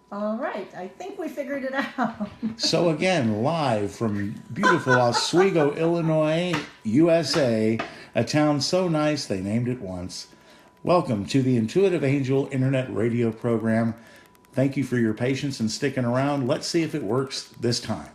All right, I think we figured it out. So, again, live from beautiful Oswego, Illinois, USA, a town so nice they named it once. Welcome to the Intuitive Angel Internet Radio program. Thank you for your patience and sticking around. Let's see if it works this time.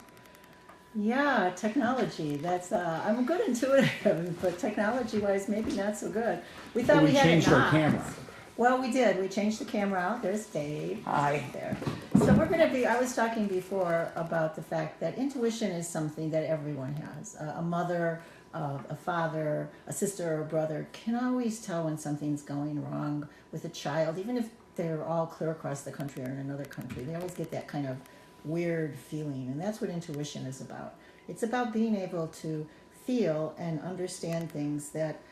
Yeah, technology. That's I'm good intuitive, but technology-wise, maybe not so good. We Well, thought we we had it changed our knocked. camera. Well, we did. We changed the camera out. There's Dave. Hi. There. So we're going to be. I was talking before about the fact that intuition is something that everyone has. A mother, a father, a sister, or a brother can always tell when something's going wrong with a child, even if they're all clear across the country or in another country. They always get that kind of weird feeling, and that's what intuition is about. It's about being able to feel and understand things that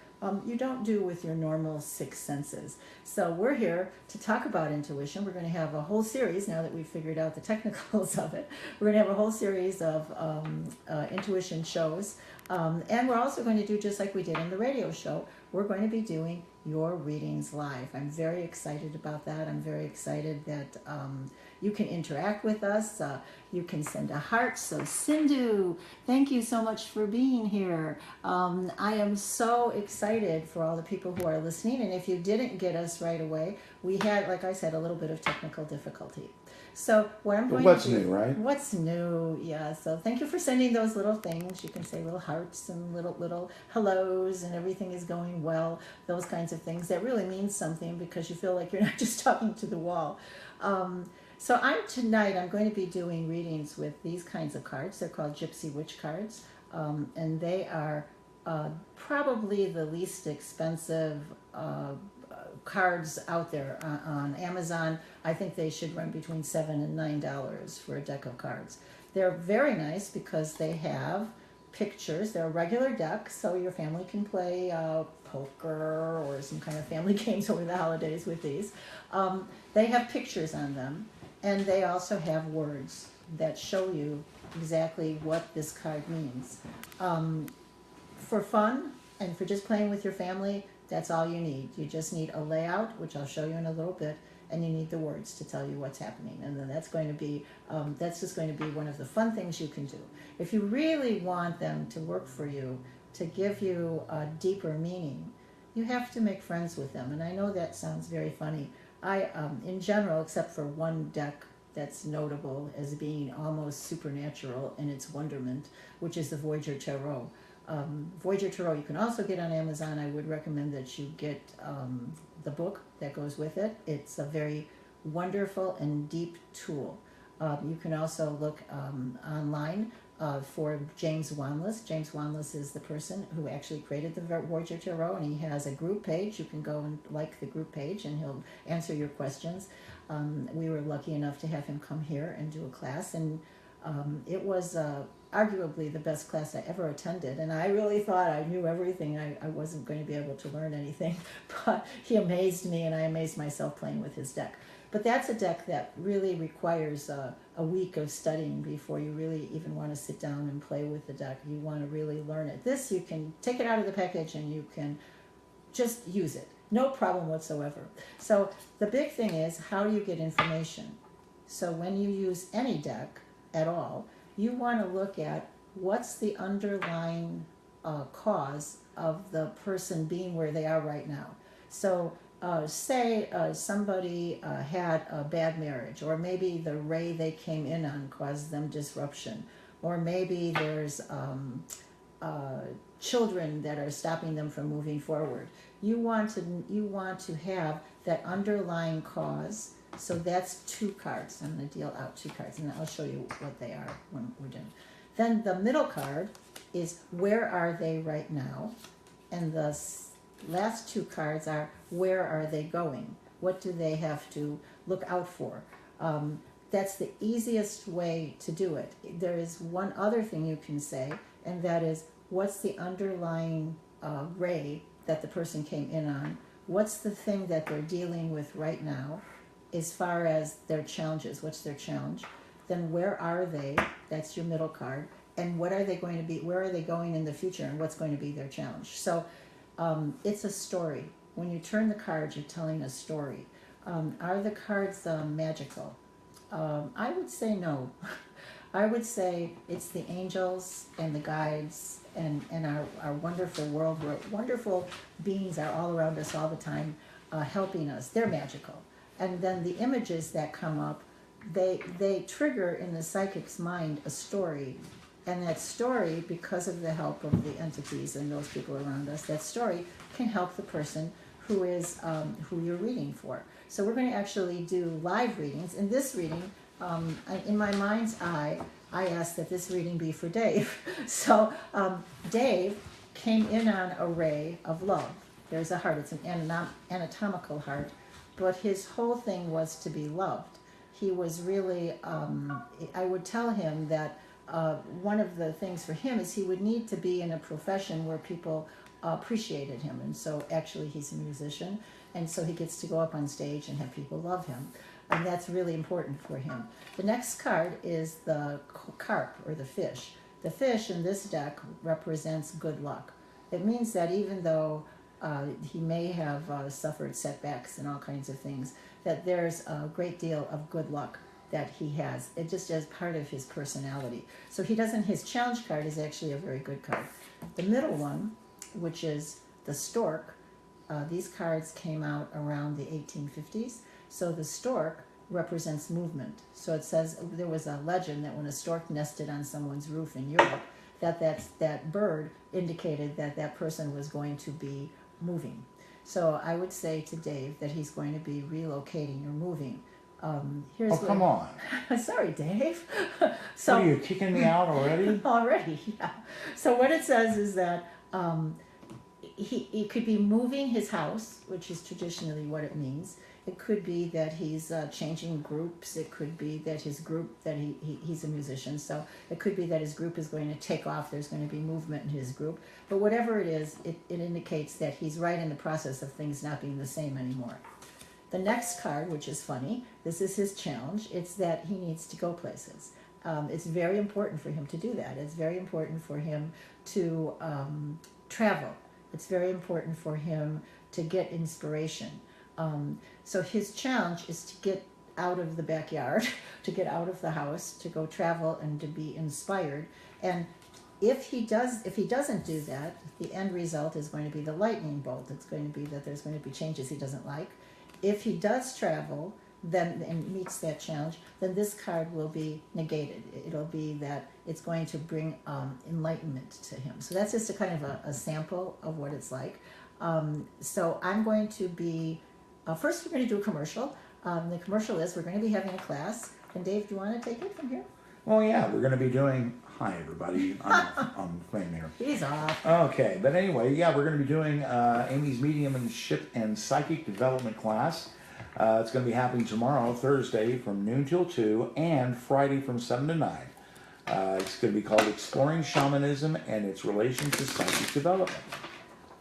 you don't do with your normal six senses. So we're here to talk about intuition. We're going to have a whole series now that we've figured out the technicals of it. We're going to have a whole series of intuition shows. And we're also going to do just like we did in the radio show. We're going to be doing your readings live. I'm very excited about that. I'm very excited that you can interact with us. You can send a heart. So, Sindhu, thank you so much for being here. I am so excited for all the people who are listening. And if you didn't get us right away, we had, like I said, a little bit of technical difficulty. So what I'm going What's to do, new, right? what's new? Yeah. So thank you for sending those little things. You can say little hearts and little hellos, and everything is going well. Those kinds of things that really means something because you feel like you're not just talking to the wall. So tonight I'm going to be doing readings with these kinds of cards. They're called Gypsy Witch cards, and they are probably the least expensive cards out there on Amazon. I think they should run between $7 and $9 for a deck of cards. They're very nice because they have pictures. They're a regular deck, so your family can play poker or some kind of family games over the holidays with these. They have pictures on them, and they also have words that show you exactly what this card means. For fun and for just playing with your family, that's all you need. You just need a layout, which I'll show you in a little bit, and you need the words to tell you what's happening. And then that's just going to be one of the fun things you can do. If you really want them to work for you, to give you a deeper meaning, you have to make friends with them. And I know that sounds very funny. In general, except for one deck that's notable as being almost supernatural in its wonderment, which is the Voyager Tarot. Voyager Tarot you can also get on Amazon. I would recommend that you get the book that goes with it. It's a very wonderful and deep tool. You can also look online for James Wanless. James Wanless is the person who actually created the Voyager Tarot, and he has a group page. You can go and like the group page, and he'll answer your questions. We were lucky enough to have him come here and do a class, and it was arguably the best class I ever attended. And I really thought I knew everything. I wasn't going to be able to learn anything, but he amazed me, and I amazed myself playing with his deck. But that's a deck that really requires a week of studying before you really even want to sit down and play with the deck. You want to really learn it. This, you can take it out of the package and you can just use it. No problem whatsoever. So the big thing is, how do you get information? So when you use any deck at all, you want to look at what's the underlying cause of the person being where they are right now. So say somebody had a bad marriage, or maybe the ray they came in on caused them disruption, or maybe there's children that are stopping them from moving forward. You want to have that underlying cause. So that's two cards. I'm going to deal out two cards, and I'll show you what they are when we're done. Then the middle card is, where are they right now? And the last two cards are, where are they going? What do they have to look out for? That's the easiest way to do it. There is one other thing you can say, and that is, what's the underlying ray that the person came in on? What's the thing that they're dealing with right now as far as their challenges? What's their challenge? Then where are they? That's your middle card. And what are they going to be? Where are they going in the future? And what's going to be their challenge? So it's a story. When you turn the cards, you're telling a story. Are the cards magical? I would say no. I would say it's the angels and the guides and our wonderful world where wonderful beings are all around us all the time, helping us. They're magical. And then the images that come up, they trigger in the psychic's mind a story. And that story, because of the help of the entities and those people around us, that story can help the person who you're reading for. So we're going to actually do live readings. In this reading, in my mind's eye, I asked that this reading be for Dave. So Dave came in on a ray of love. There's a heart. It's an anatomical heart. But his whole thing was to be loved. He was really, I would tell him that one of the things for him is he would need to be in a profession where people appreciated him. And so actually he's a musician. And so he gets to go up on stage and have people love him. And that's really important for him. The next card is the carp, or the fish. The fish in this deck represents good luck. It means that even though he may have suffered setbacks and all kinds of things, that there's a great deal of good luck that he has. It just as part of his personality. So he doesn't, his challenge card is actually a very good card. The middle one, which is the stork, these cards came out around the 1850s. So the stork represents movement. So it says, there was a legend that when a stork nested on someone's roof in Europe, that bird indicated that that person was going to be moving. So I would say to Dave that he's going to be relocating or moving. Come on. Sorry, Dave. So, what are you, kicking me out already? Already, yeah. So what it says is that he could be moving his house, which is traditionally what it means. It could be that he's changing groups. It could be that his group, that he's a musician, so it could be that his group is going to take off. There's going to be movement in his group. But whatever it is, it indicates that he's right in the process of things not being the same anymore. The next card, which is funny, this is his challenge. It's that he needs to go places. It's very important for him to do that. It's very important for him to travel. It's very important for him to get inspiration. So his challenge is to get out of the backyard, to get out of the house, to go travel and to be inspired. And if he doesn't do that, the end result is going to be the lightning bolt. It's going to be that there's going to be changes he doesn't like. If he does travel, then and meets that challenge, then this card will be negated. It'll be that it's going to bring enlightenment to him. So that's just a kind of a sample of what it's like. So I'm going to be, first we're going to do a commercial. The commercial is we're going to be having a class. And Dave, do you want to take it from here? Well, yeah, we're going to be doing, hi everybody, I'm playing here. He's off. Okay, but anyway, yeah, we're going to be doing Amy's mediumship and psychic development class. It's going to be happening tomorrow, Thursday, from noon till 2, and Friday from 7 to 9. It's going to be called Exploring Shamanism and Its Relation to Psychic Development.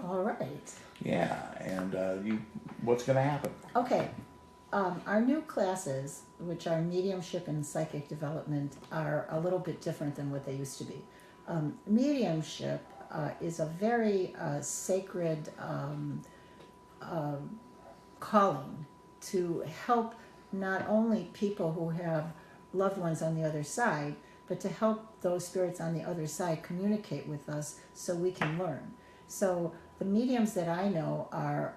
All right. Yeah, and what's going to happen? Okay. Our new classes, which are mediumship and psychic development, are a little bit different than what they used to be. Mediumship is a very sacred calling to help not only people who have loved ones on the other side, but to help those spirits on the other side communicate with us so we can learn. So the mediums that I know are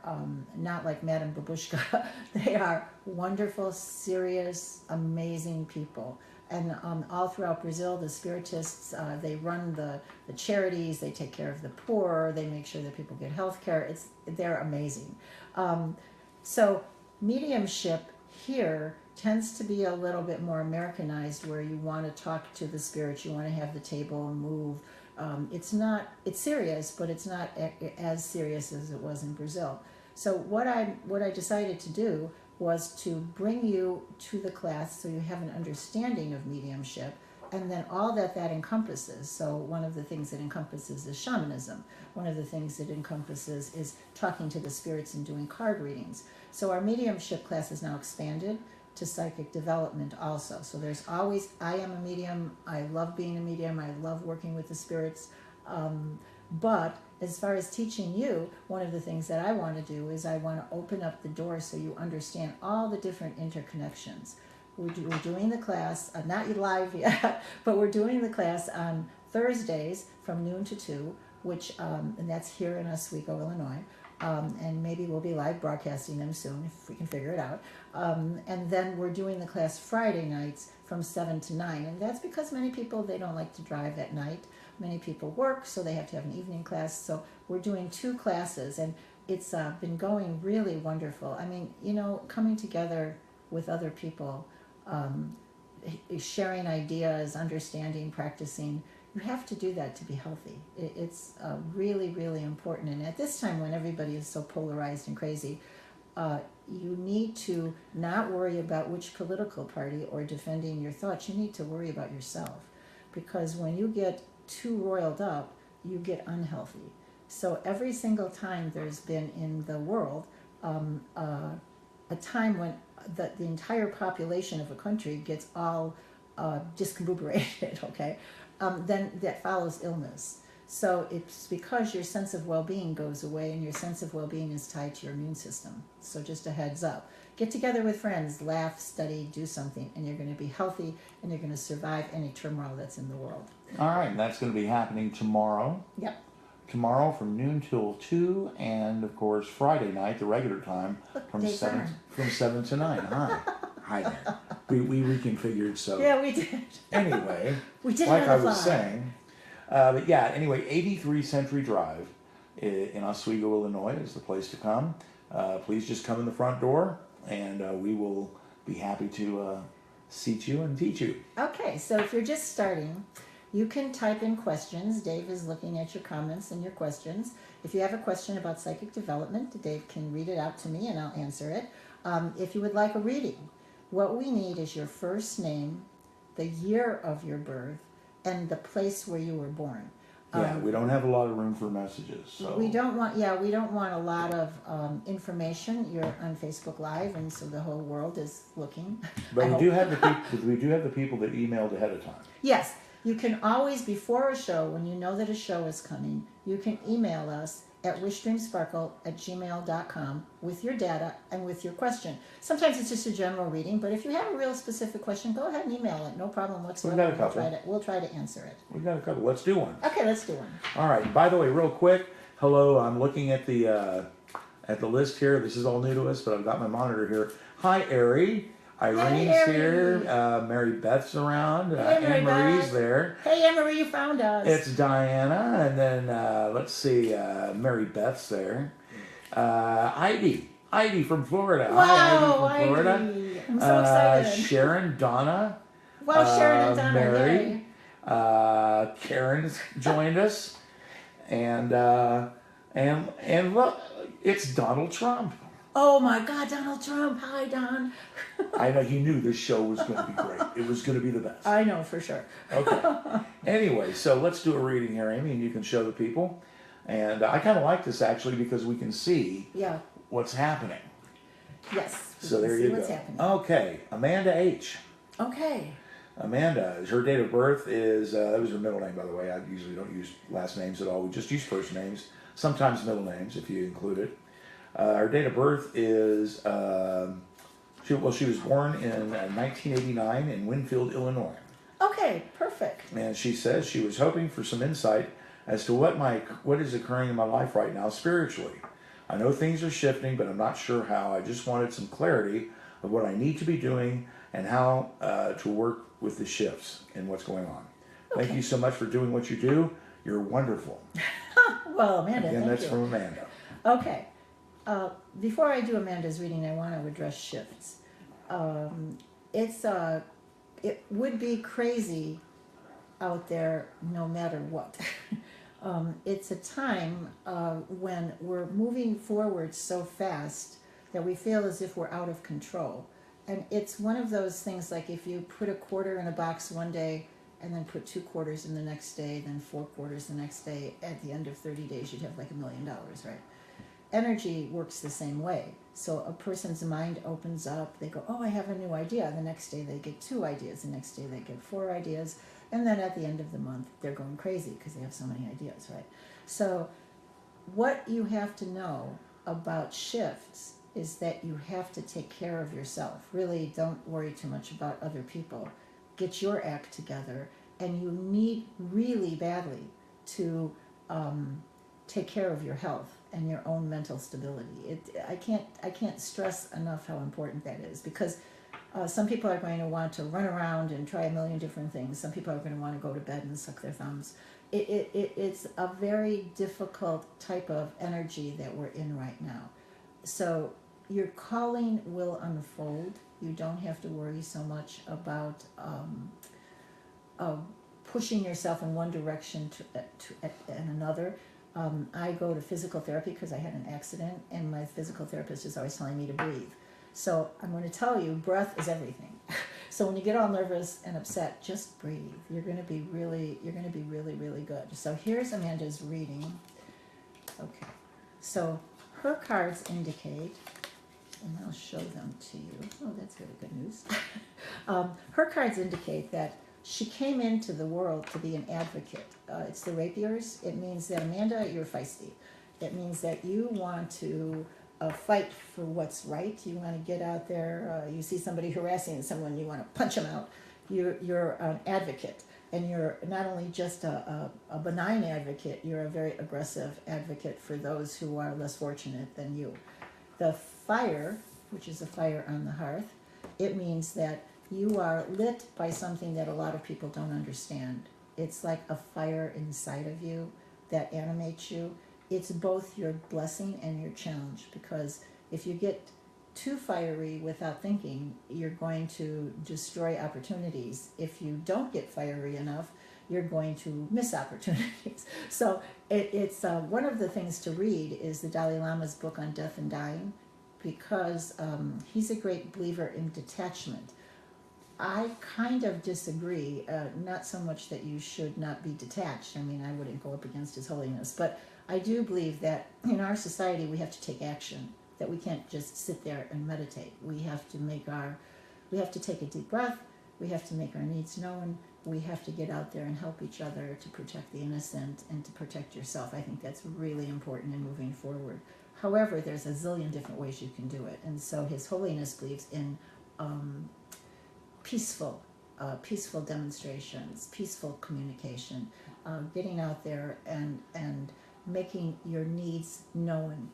not like Madame Babushka. They are wonderful, serious, amazing people. And all throughout Brazil, the spiritists, they run the charities, they take care of the poor, they make sure that people get health care. They're amazing. So mediumship here tends to be a little bit more Americanized, where you want to talk to the spirits, you want to have the table and move. It's serious, but it's not as serious as it was in Brazil. So what I decided to do was to bring you to the class so you have an understanding of mediumship, and then all that encompasses. So one of the things that encompasses is shamanism. One of the things it encompasses is talking to the spirits and doing card readings. So our mediumship class is now expanded to psychic development also. So there's always, I am a medium, I love being a medium, I love working with the spirits, but as far as teaching you, one of the things that I want to do is I want to open up the door so you understand all the different interconnections. We're doing the class, not live yet, but we're doing the class on Thursdays from noon to 2, which, and that's here in Oswego, Illinois. And maybe we'll be live broadcasting them soon if we can figure it out. And then we're doing the class Friday nights from 7 to 9. And that's because many people, they don't like to drive at night. Many people work, so they have to have an evening class. So we're doing 2 classes, and it's been going really wonderful. I mean, coming together with other people, sharing ideas, understanding, practicing. You have to do that to be healthy. It's really, really important. And at this time when everybody is so polarized and crazy, you need to not worry about which political party or defending your thoughts. You need to worry about yourself. Because when you get too roiled up, you get unhealthy. So every single time there's been in the world a time when the entire population of a country gets all discombobulated, okay, then that follows illness. So it's because your sense of well-being goes away, and your sense of well-being is tied to your immune system. So just a heads up. Get together with friends, laugh, study, do something, and you're going to be healthy, and you're going to survive any turmoil that's in the world. All right, and that's going to be happening tomorrow. Yep. Tomorrow from noon till 2, and of course Friday night, the regular time, from 7 to 9. Hi there. We reconfigured, so yeah, we did. Anyway, we did like it I on the was fly. saying, but yeah, anyway, 83 Century Drive in Oswego, Illinois is the place to come. Please just come in the front door, and we will be happy to seat you and teach you. Okay, so if you're just starting, you can type in questions. Dave is looking at your comments and your questions. If you have a question about psychic development, Dave can read it out to me and I'll answer it. If you would like a reading, what we need is your first name, the year of your birth, and the place where you were born. Yeah, we don't have a lot of room for messages. So. We don't want a lot of information. You're on Facebook Live, and so the whole world is looking. But we do have the people that emailed ahead of time. Yes. You can always, before a show, when you know that a show is coming, you can email us at wishdreamsparkle@gmail.com with your data and with your question. Sometimes it's just a general reading, but if you have a real specific question, go ahead and email it. No problem whatsoever. We've got a couple. We'll try to answer it. We've got a couple. Let's do one. Okay, let's do one. All right. By the way, real quick, hello. I'm looking at the list here. This is all new to us, but I've got my monitor here. Hi, Ari. Irene's here. Mary Beth's around. Anne Marie's there. Hey, Anne Marie, you found us. It's Diana, and then let's see, Mary Beth's there. Heidi from Florida. Wow, Hi, Heidi from Florida. I'm so excited. Sharon, Donna. Wow, Sharon and Donna. Mary. Karen's joined us, and look, it's Donald Trump. Oh my God, Donald Trump. Hi, Don. I know he knew this show was going to be great. It was going to be the best. I know for sure. Okay. Anyway, so let's do a reading here, Amy, and you can show the people. And I kind of like this actually because we can see what's happening. Yes. So there you go. What's happening. Okay, Amanda H. Okay. Amanda, her date of birth is, that was her middle name, by the way. I usually don't use last names at all. We just use first names, sometimes middle names if you include it. Her date of birth is, she was born in 1989 in Winfield, Illinois. Okay, perfect. And she says she was hoping for some insight as to what is occurring in my life right now spiritually. I know things are shifting, but I'm not sure how. I just wanted some clarity of what I need to be doing and how to work with the shifts and what's going on. Okay. Thank you so much for doing what you do. You're wonderful. Well, Amanda, again, thank that's you. from Amanda. Okay. Before I do Amanda's reading, I want to address shifts. It would be crazy out there no matter what. It's a time when we're moving forward so fast that we feel as if we're out of control. And it's one of those things like if you put a quarter in a box one day and then put 2 quarters in the next day, then 4 quarters the next day, at the end of 30 days you'd have like $1 million, right? Energy works the same way. So a person's mind opens up, they go, oh, I have a new idea. The next day they get 2 ideas, the next day they get 4 ideas, and then at the end of the month they're going crazy because they have so many ideas, right? So what you have to know about shifts is that you have to take care of yourself. Really, don't worry too much about other people. Get your act together, and you need really badly to take care of your health and your own mental stability. I can't stress enough how important that is, because some people are going to want to run around and try a million different things. Some people are going to want to go to bed and suck their thumbs. It's a very difficult type of energy that we're in right now. So your calling will unfold. You don't have to worry so much about pushing yourself in one direction and another. I go to physical therapy because I had an accident, and my physical therapist is always telling me to breathe. So I'm going to tell you, breath is everything. So when you get all nervous and upset, just breathe. You're going to be really, really good. So here's Amanda's reading. Okay. So her cards indicate, and I'll show them to you. Oh, that's really good news. Her cards indicate that she came into the world to be an advocate. It's the rapiers. It means that, Amanda, you're feisty. It means that you want to fight for what's right. You want to get out there. You see somebody harassing someone, you want to punch them out. You're an advocate. And you're not only just a benign advocate, you're a very aggressive advocate for those who are less fortunate than you. The fire, which is a fire on the hearth, it means that you are lit by something that a lot of people don't understand. It's like a fire inside of you that animates you. It's both your blessing and your challenge, because if you get too fiery without thinking, you're going to destroy opportunities. If you don't get fiery enough, you're going to miss opportunities. So it's one of the things to read is the Dalai Lama's book on death and dying, because he's a great believer in detachment. I kind of disagree, not so much that you should not be detached. I mean, I wouldn't go up against His Holiness, but I do believe that in our society we have to take action, that we can't just sit there and meditate. We have to take a deep breath, we have to make our needs known, we have to get out there and help each other to protect the innocent and to protect yourself. I think that's really important in moving forward. However, there's a zillion different ways you can do it, and so His Holiness believes in peaceful demonstrations, peaceful communication, getting out there and making your needs known,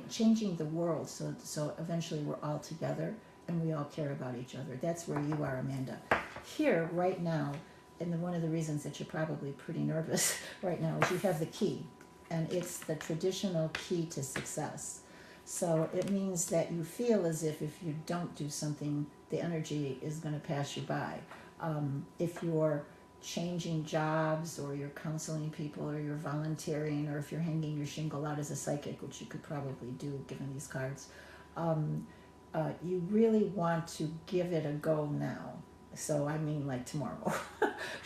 changing the world so eventually we're all together and we all care about each other. That's where you are, Amanda. Here, right now, and one of the reasons that you're probably pretty nervous right now is you have the key, and it's the traditional key to success. So it means that you feel as if you don't do something, the energy is going to pass you by. If you're changing jobs, or you're counseling people, or you're volunteering, or if you're hanging your shingle out as a psychic, which you could probably do given these cards, you really want to give it a go now. So I mean like tomorrow.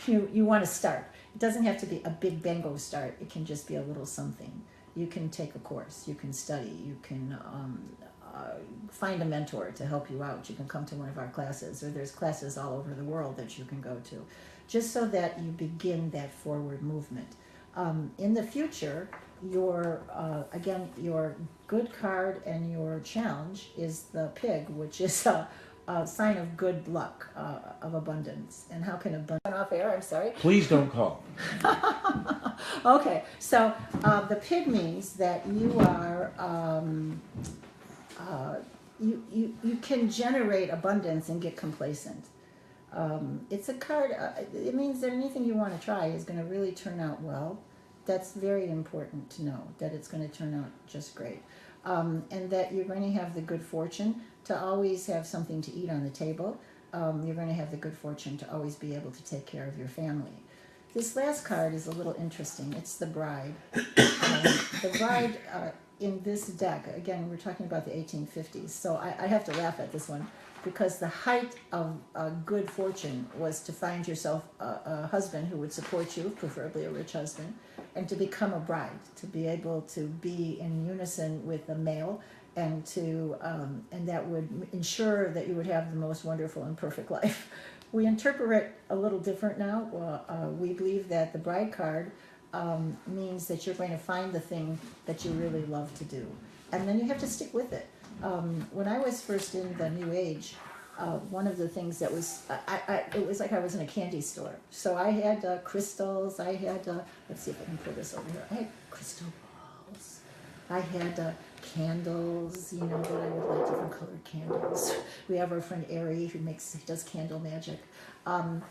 You want to start. It doesn't have to be a big bango start. It can just be a little something. You can take a course, you can study, you can find a mentor to help you out. You can come to one of our classes, or there's classes all over the world that you can go to, just so that you begin that forward movement. In the future, your good card and your challenge is the pig, which is a sign of good luck, of abundance. And how can abundance... Off air, I'm sorry. Please don't call. Okay, so the pig means that you are... you can generate abundance and get complacent. It's a card, it means that anything you want to try is going to really turn out well. That's very important to know, that it's going to turn out just great. And that you're going to have the good fortune to always have something to eat on the table. You're going to have the good fortune to always be able to take care of your family. This last card is a little interesting. It's the bride. The bride in this deck, again, we're talking about the 1850s, so I have to laugh at this one, because the height of good fortune was to find yourself a husband who would support you, preferably a rich husband, and to become a bride, to be able to be in unison with a male, and that would ensure that you would have the most wonderful and perfect life. We interpret it a little different now. We believe that the bride card means that you're going to find the thing that you really love to do, and then you have to stick with it. When I was first in the New Age, one of the things that was, it was like I was in a candy store. So I had crystals. I had, let's see if I can pull this over here. I had crystal balls. I had candles, you know, that I would like, different colored candles. We have our friend Ari who does candle magic. I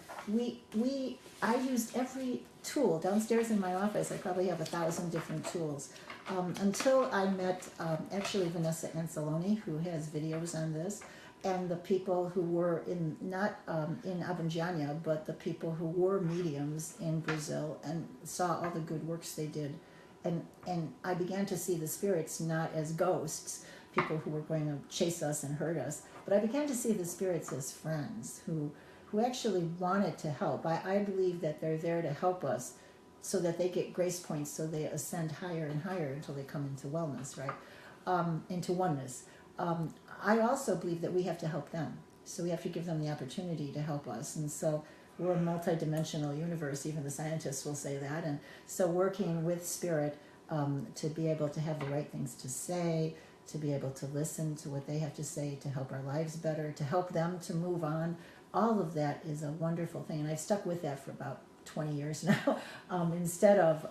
used every tool downstairs in my office. I probably have 1,000 different tools. Until I met actually Vanessa Anceloni, who has videos on this, and the people who were not in Abunjanya, but the people who were mediums in Brazil, and saw all the good works they did. And I began to see the spirits not as ghosts, people who were going to chase us and hurt us, but I began to see the spirits as friends who actually wanted to help. I believe that they're there to help us so that they get grace points, so they ascend higher and higher until they come into wellness, right? Into oneness. I also believe that we have to help them. So we have to give them the opportunity to help us. And so we're a multidimensional universe, even the scientists will say that. And so working with spirit to be able to have the right things to say, to be able to listen to what they have to say, to help our lives better, to help them to move on, all of that is a wonderful thing. And I've stuck with that for about 20 years now, instead of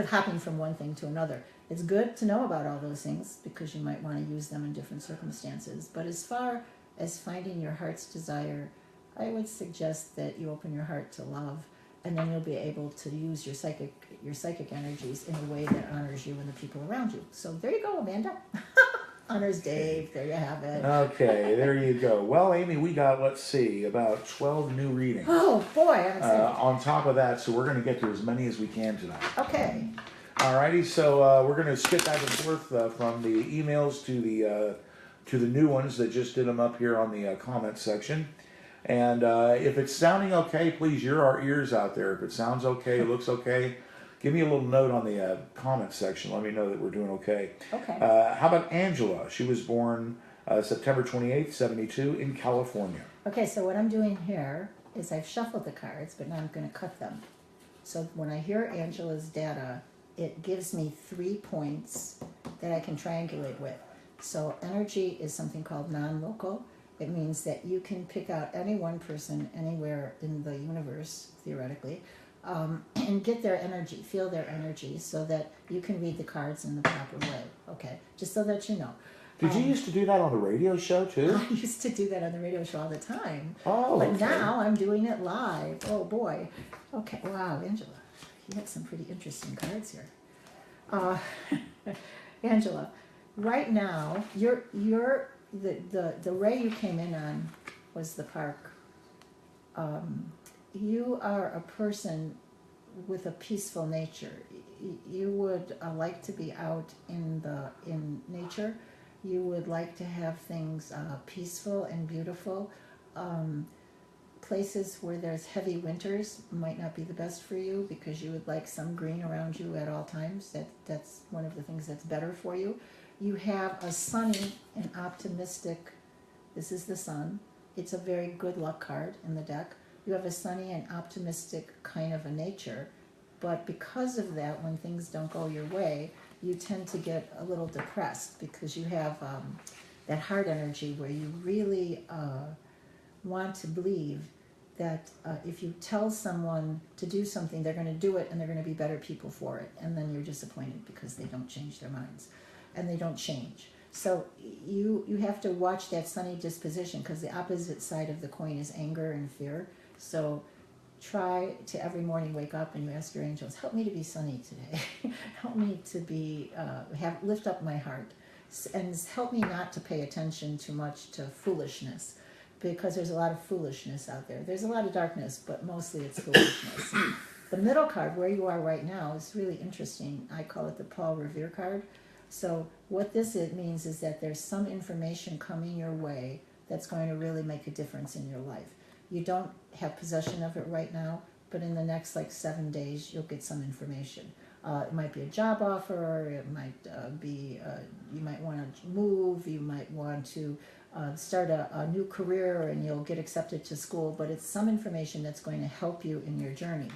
hopping from one thing to another. It's good to know about all those things because you might want to use them in different circumstances. But as far as finding your heart's desire, I would suggest that you open your heart to love, and then you'll be able to use your psychic energies in a way that honors you and the people around you. So there you go, Amanda. Honors Dave. There you have it. Okay, there you go. Well, Amy, we got, let's see, about 12 new readings. Oh, boy. I haven't seen it. On top of that, so we're going to get to as many as we can tonight. Okay. Alrighty, so we're going to skip back and forth from the emails to the new ones that just did them up here on the comment section. And if it's sounding okay, please, you're our ears out there. If it sounds okay, looks okay, give me a little note on the comment section. Let me know that we're doing okay. Okay. How about Angela? She was born September 28th, 72 in California. Okay, so what I'm doing here is I've shuffled the cards, but now I'm going to cut them. So when I hear Angela's data, it gives me 3 points that I can triangulate with. So energy is something called non-local. It means that you can pick out any one person anywhere in the universe, theoretically, and get their energy, feel their energy, so that you can read the cards in the proper way. Okay, just so that you know. Did you used to do that on the radio show too? I used to do that on the radio show all the time. Oh, but okay. Now I'm doing it live. Oh boy. Okay. Wow, Angela, you have some pretty interesting cards here. Angela, right now the ray you came in on was the park. You are a person with a peaceful nature. You would like to be out in nature. You would like to have things peaceful and beautiful. Places where there's heavy winters might not be the best for you because you would like some green around you at all times. That's one of the things that's better for you. You have a sunny and optimistic, this is the sun. It's a very good luck card in the deck. You have a sunny and optimistic kind of a nature, but because of that, when things don't go your way, you tend to get a little depressed because you have that heart energy where you really want to believe that if you tell someone to do something, they're going to do it and they're going to be better people for it. And then you're disappointed because they don't change their minds and they don't change. So you have to watch that sunny disposition because the opposite side of the coin is anger and fear. So try to every morning wake up and you ask your angels, help me to be sunny today. Help me to be, lift up my heart. And help me not to pay attention too much to foolishness, because there's a lot of foolishness out there. There's a lot of darkness, but mostly it's foolishness. The middle card, where you are right now, is really interesting. I call it the Paul Revere card. So what it means is that there's some information coming your way that's going to really make a difference in your life. You don't have possession of it right now, but in the next 7 days, you'll get some information. It might be a job offer, it might be, you might want to move, you might want to start a new career and you'll get accepted to school, but it's some information that's going to help you in your journey.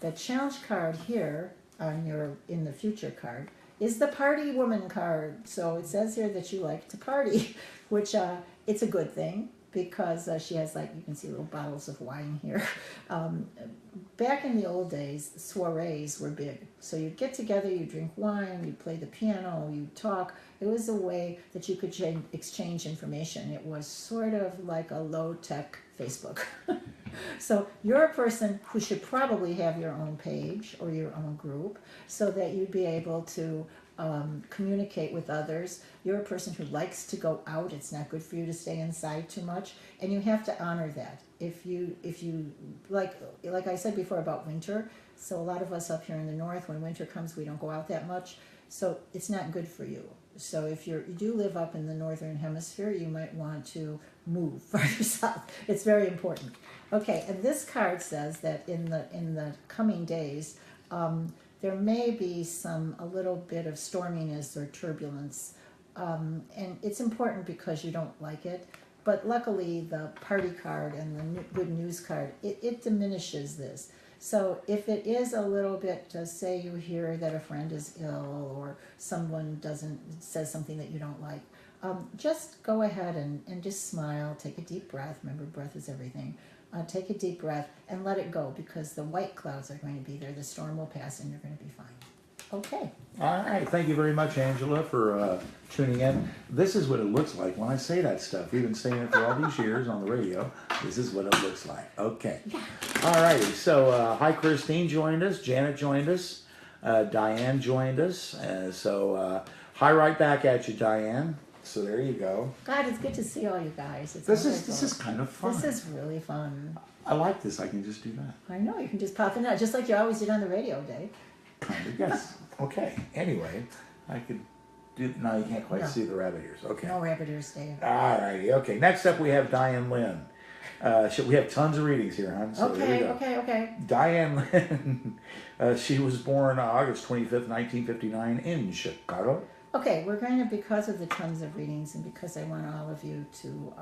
The challenge card here in the future card is the party woman card. So it says here that you like to party, which it's a good thing because she has, like, you can see little bottles of wine here. Um, Back in the old days, soirees were big. So you'd get together, you drink wine, you play the piano, you talk. It was a way that you could exchange information. It was sort of like a low-tech Facebook. So you're a person who should probably have your own page or your own group so that you'd be able to communicate with others. You're a person who likes to go out. It's not good for you to stay inside too much, and you have to honor that. If you like I said before about winter, so a lot of us up here in the north, when winter comes, we don't go out that much. So it's not good for you. So if you do live up in the northern hemisphere, you might want to move farther south. It's very important. Okay, and this card says that in the coming days, there may be a little bit of storminess or turbulence, and it's important because you don't like it. But luckily, the party card and the good news card, it diminishes this. So if it is a little bit, say you hear that a friend is ill or someone says something that you don't like, just go ahead and just smile, take a deep breath. Remember, breath is everything. Take a deep breath and let it go because the white clouds are going to be there. The storm will pass and you're going to be fine. Okay. All right. Thank you very much, Angela, for tuning in. This is what it looks like when I say that stuff. We've been saying it for all these years on the radio. This is what it looks like. Okay. All righty. So, hi, Christine joined us. Janet joined us. Diane joined us. Hi right back at you, Diane. So there you go. God, it's good to see all you guys. This is kind of fun. This is really fun. I like this. I can just do that. I know. You can just pop in and out, just like you always did on the radio, Dave. Kind of, yes. Okay. Anyway, I could do. No, you can't quite see the rabbit ears. Okay. No rabbit ears, Dave. All righty. Okay. Next up, we have Diane Lynn. We have tons of readings here, hon. So Okay. Diane Lynn. She was born August 25th, 1959, in Chicago. Okay, we're going to, because of the tons of readings and because I want all of you to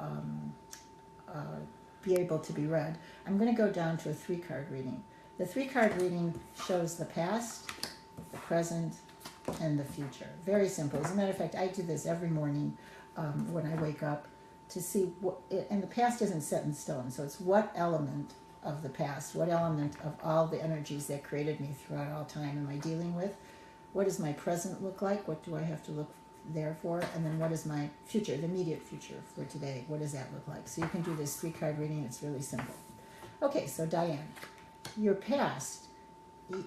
be able to be read, I'm going to go down to a 3-card reading. The 3-card reading shows the past, the present, and the future. Very simple. As a matter of fact, I do this every morning when I wake up to see and the past isn't set in stone, so it's what element of the past, what element of all the energies that created me throughout all time am I dealing with? What does my present look like? What do I have to look there for? And then what is my future, the immediate future for today? What does that look like? So you can do this 3-card reading. It's really simple. Okay, so Diane, your past,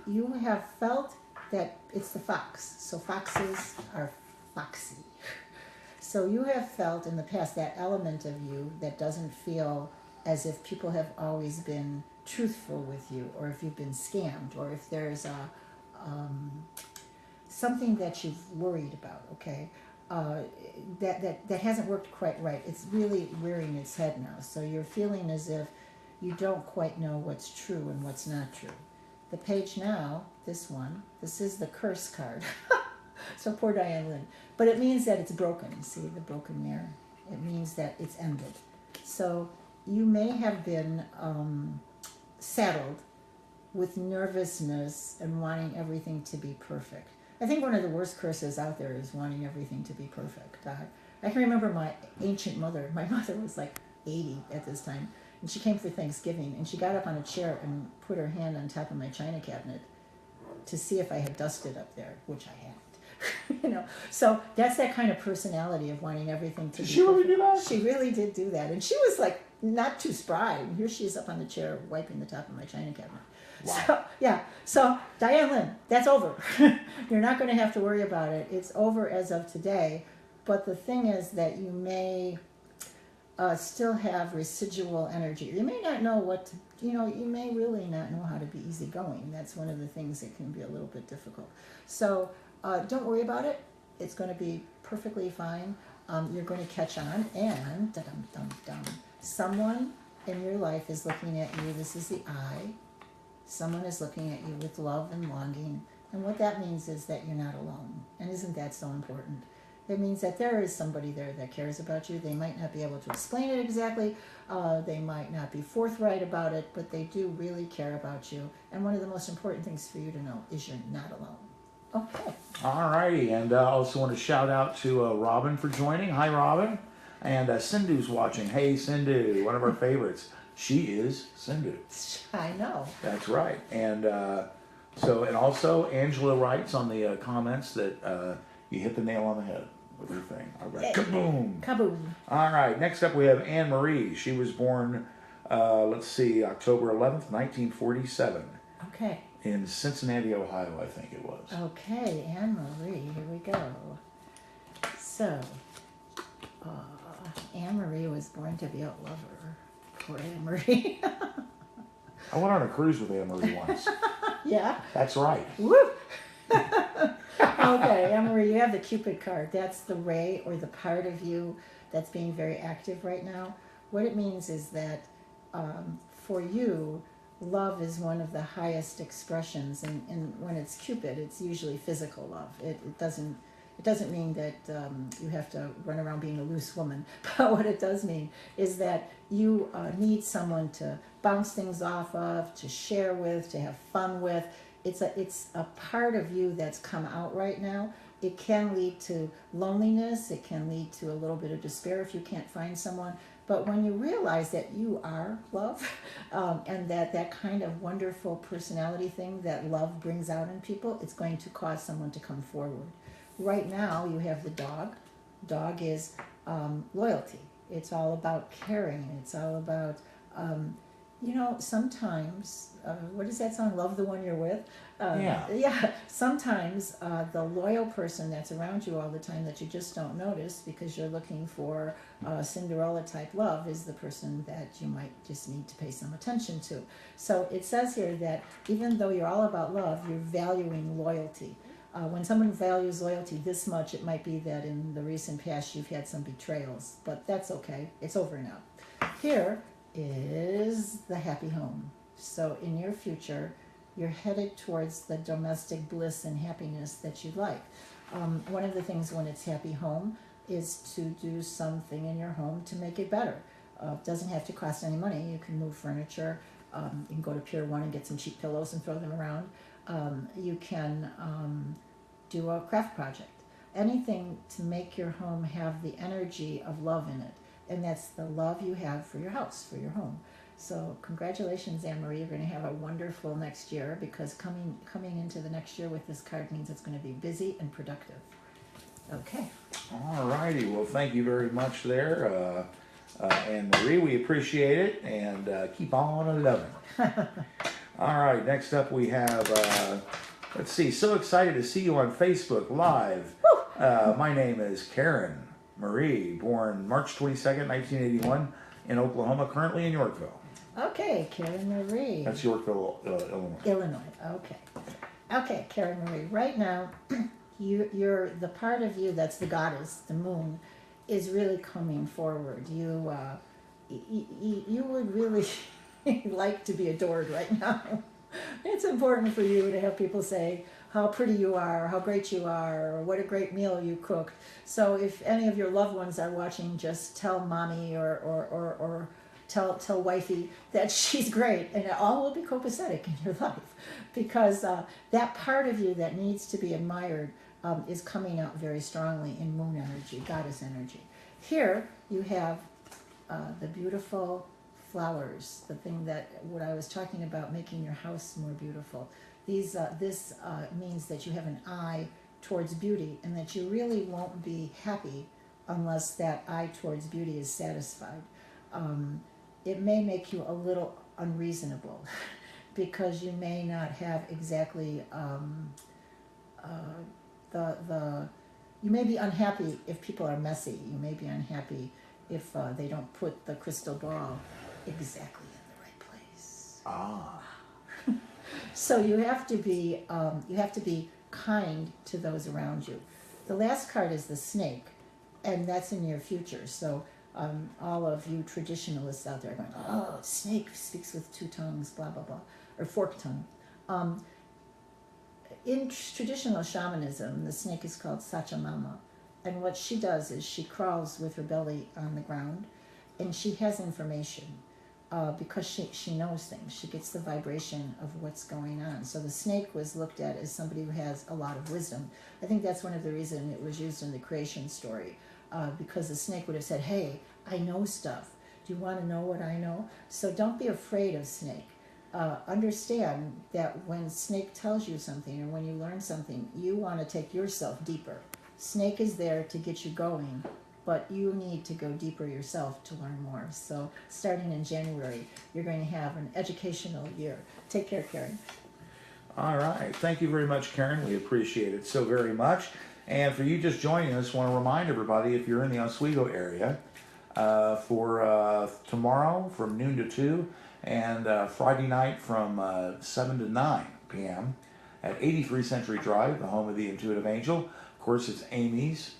you have felt that it's the fox. So foxes are foxy. So you have felt in the past that element of you that doesn't feel as if people have always been truthful with you, or if you've been scammed, or if there's something that you've worried about, okay, that hasn't worked quite right. It's really rearing its head now. So you're feeling as if you don't quite know what's true and what's not true. The page now, this is the curse card. So poor Diane Lynn. But it means that it's broken. See the broken mirror? It means that it's ended. So you may have been saddled with nervousness and wanting everything to be perfect. I think one of the worst curses out there is wanting everything to be perfect. I can remember my ancient mother. My mother was like 80 at this time, and she came for Thanksgiving, and she got up on a chair and put her hand on top of my china cabinet to see if I had dusted up there, which I hadn't. So that's that kind of personality of wanting everything to be perfect. Did she really do that? She really did do that, and she was like not too spry. And here she is up on the chair wiping the top of my china cabinet. Wow. So Diane Lynn, that's over. You're not going to have to worry about it. It's over as of today. But the thing is that you may still have residual energy. You may not know what to, you may really not know how to be easygoing. That's one of the things that can be a little bit difficult. So don't worry about it. It's going to be perfectly fine. You're going to catch on, and someone in your life is looking at you. This is the I. Someone is looking at you with love and longing. And what that means is that you're not alone. And isn't that so important? It means that there is somebody there that cares about you. They might not be able to explain it exactly. They might not be forthright about it, but they do really care about you. And one of the most important things for you to know is you're not alone. Okay. All righty, and I also want to shout out to Robin for joining. Hi, Robin. And Sindhu's watching. Hey, Sindhu, one of our favorites. She is Sindhu. I know. That's right. And and also Angela writes on the comments that you hit the nail on the head with her thing. All right. Kaboom. Kaboom. All right. Next up, we have Anne Marie. She was born, October 11th, 1947. Okay. In Cincinnati, Ohio, I think it was. Okay, Anne Marie, here we go. So, Anne Marie was born to be a lover. Poor Anne Marie. I went on a cruise with Anne Marie once. Yeah? That's right. Woo! Okay, Anne Marie, you have the Cupid card. That's the ray or the part of you that's being very active right now. What it means is that for you, love is one of the highest expressions, and when it's Cupid, it's usually physical love. It doesn't mean that you have to run around being a loose woman, but what it does mean is that you need someone to bounce things off of, to share with, to have fun with. It's a part of you that's come out right now. It can lead to loneliness. It can lead to a little bit of despair if you can't find someone. But when you realize that you are love, and that kind of wonderful personality thing that love brings out in people, it's going to cause someone to come forward. Right now, you have the dog. Dog is loyalty. It's all about caring. It's all about, sometimes, what is that song? Love the one you're with? Yeah. Sometimes the loyal person that's around you all the time that you just don't notice because you're looking for Cinderella type love is the person that you might just need to pay some attention to. So it says here that even though you're all about love, you're valuing loyalty. When someone values loyalty this much, it might be that in the recent past you've had some betrayals, but that's okay. It's over now. Here is the happy home. So in your future, you're headed towards the domestic bliss and happiness that you'd like. One of the things when it's happy home is to do something in your home to make it better. It doesn't have to cost any money. You can move furniture. You can go to Pier 1 and get some cheap pillows and throw them around. You can do a craft project. Anything to make your home have the energy of love in it. And that's the love you have for your house, for your home. So congratulations, Anne Marie. You're going to have a wonderful next year because coming into the next year with this card means it's going to be busy and productive. Okay. All righty. Well, thank you very much there, Anne Marie. We appreciate it, and keep on loving. All right. Next up, we have, let's see, so excited to see you on Facebook Live. My name is Karen Marie, born March 22nd, 1981, in Oklahoma, currently in Yorkville. Okay, Karen Marie. That's Yorkville, Illinois. Illinois, okay, Karen Marie. Right now, you're the part of you that's the goddess, the moon, is really coming forward. You would really like to be adored right now. It's important for you to have people say how pretty you are, how great you are, or what a great meal you cooked. So if any of your loved ones are watching, just tell mommy or tell wifey that she's great, and it all will be copacetic in your life, because that part of you that needs to be admired is coming out very strongly in moon energy, goddess energy. Here you have the beautiful flowers, the thing that what I was talking about, making your house more beautiful. This means that you have an eye towards beauty, and that you really won't be happy unless that eye towards beauty is satisfied. It may make you a little unreasonable because you may not have exactly you may be unhappy if people are messy. You may be unhappy if they don't put the crystal ball exactly in the right place. So you have to be kind to those around you. The last card is the snake, and that's in your future. So all of you traditionalists out there are going, oh, snake speaks with two tongues, blah, blah, blah, or forked tongue. In traditional shamanism, the snake is called Sachamama, and what she does is she crawls with her belly on the ground, and she has information. because she knows things. She gets the vibration of what's going on. So the snake was looked at as somebody who has a lot of wisdom. I think that's one of the reasons it was used in the creation story, because the snake would have said, hey, I know stuff. Do you want to know what I know? So don't be afraid of snake. Understand that when snake tells you something or when you learn something, you want to take yourself deeper. Snake is there to get you going, but you need to go deeper yourself to learn more. So starting in January, you're going to have an educational year. Take care, Karen. All right. Thank you very much, Karen. We appreciate it so very much. And for you just joining us, I want to remind everybody, if you're in the Oswego area, for tomorrow from noon to 2 and Friday night from 7 to 9 p.m. at 83 Century Drive, the home of the Intuitive Angel. Of course, it's Amy's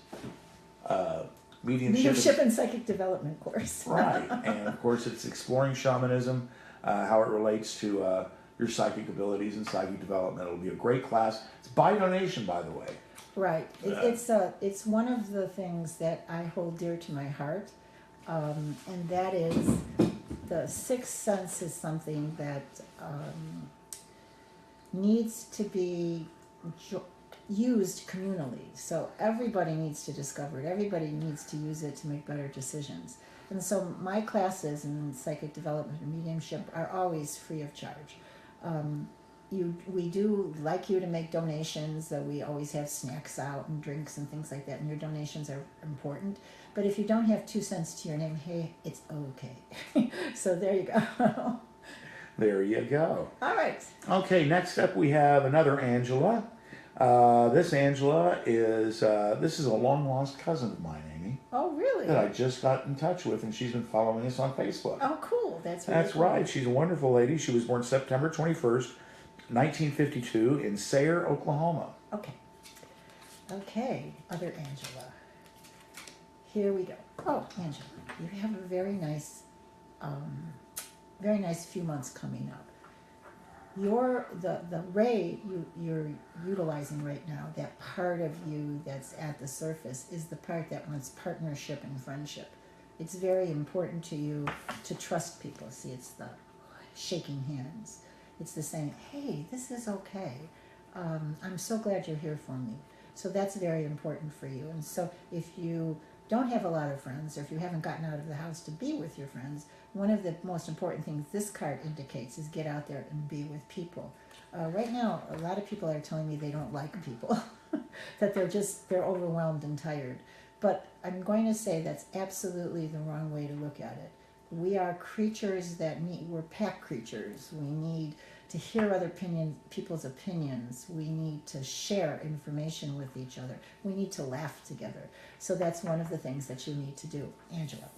mediumship and psychic development course. Right. And of course, it's exploring shamanism, how it relates to your psychic abilities and psychic development. It'll be a great class. It's by donation, by the way. Right. It's one of the things that I hold dear to my heart, and that is the sixth sense is something that needs to be used communally. So everybody needs to discover it. Everybody needs to use it to make better decisions. And so my classes in psychic development and mediumship are always free of charge. We do like you to make donations. We always have snacks out and drinks and things like that, and your donations are important. But if you don't have 2 cents to your name, hey, it's okay. So there you go. There you go. All right. Okay, next up we have another Angela. This Angela is this is a long-lost cousin of mine, Amy. Oh, really? That I just got in touch with, and she's been following us on Facebook. Oh, cool. That's cool. Right. She's a wonderful lady. She was born September 21st, 1952 in Sayre, Oklahoma. Okay. Okay, other Angela. Here we go. Oh, Angela, you have a very nice few months coming up. The ray you're utilizing right now, that part of you that's at the surface, is the part that wants partnership and friendship. It's very important to you to trust people. See, it's the shaking hands. It's the saying, hey, this is okay. I'm so glad you're here for me. So that's very important for you. And so if you don't have a lot of friends, or if you haven't gotten out of the house to be with your friends, one of the most important things this card indicates is get out there and be with people. Right now, a lot of people are telling me they don't like people, that they're overwhelmed and tired. But I'm going to say that's absolutely the wrong way to look at it. We are creatures we're pack creatures. We need to hear other people's opinions. We need to share information with each other. We need to laugh together. So that's one of the things that you need to do, Angela.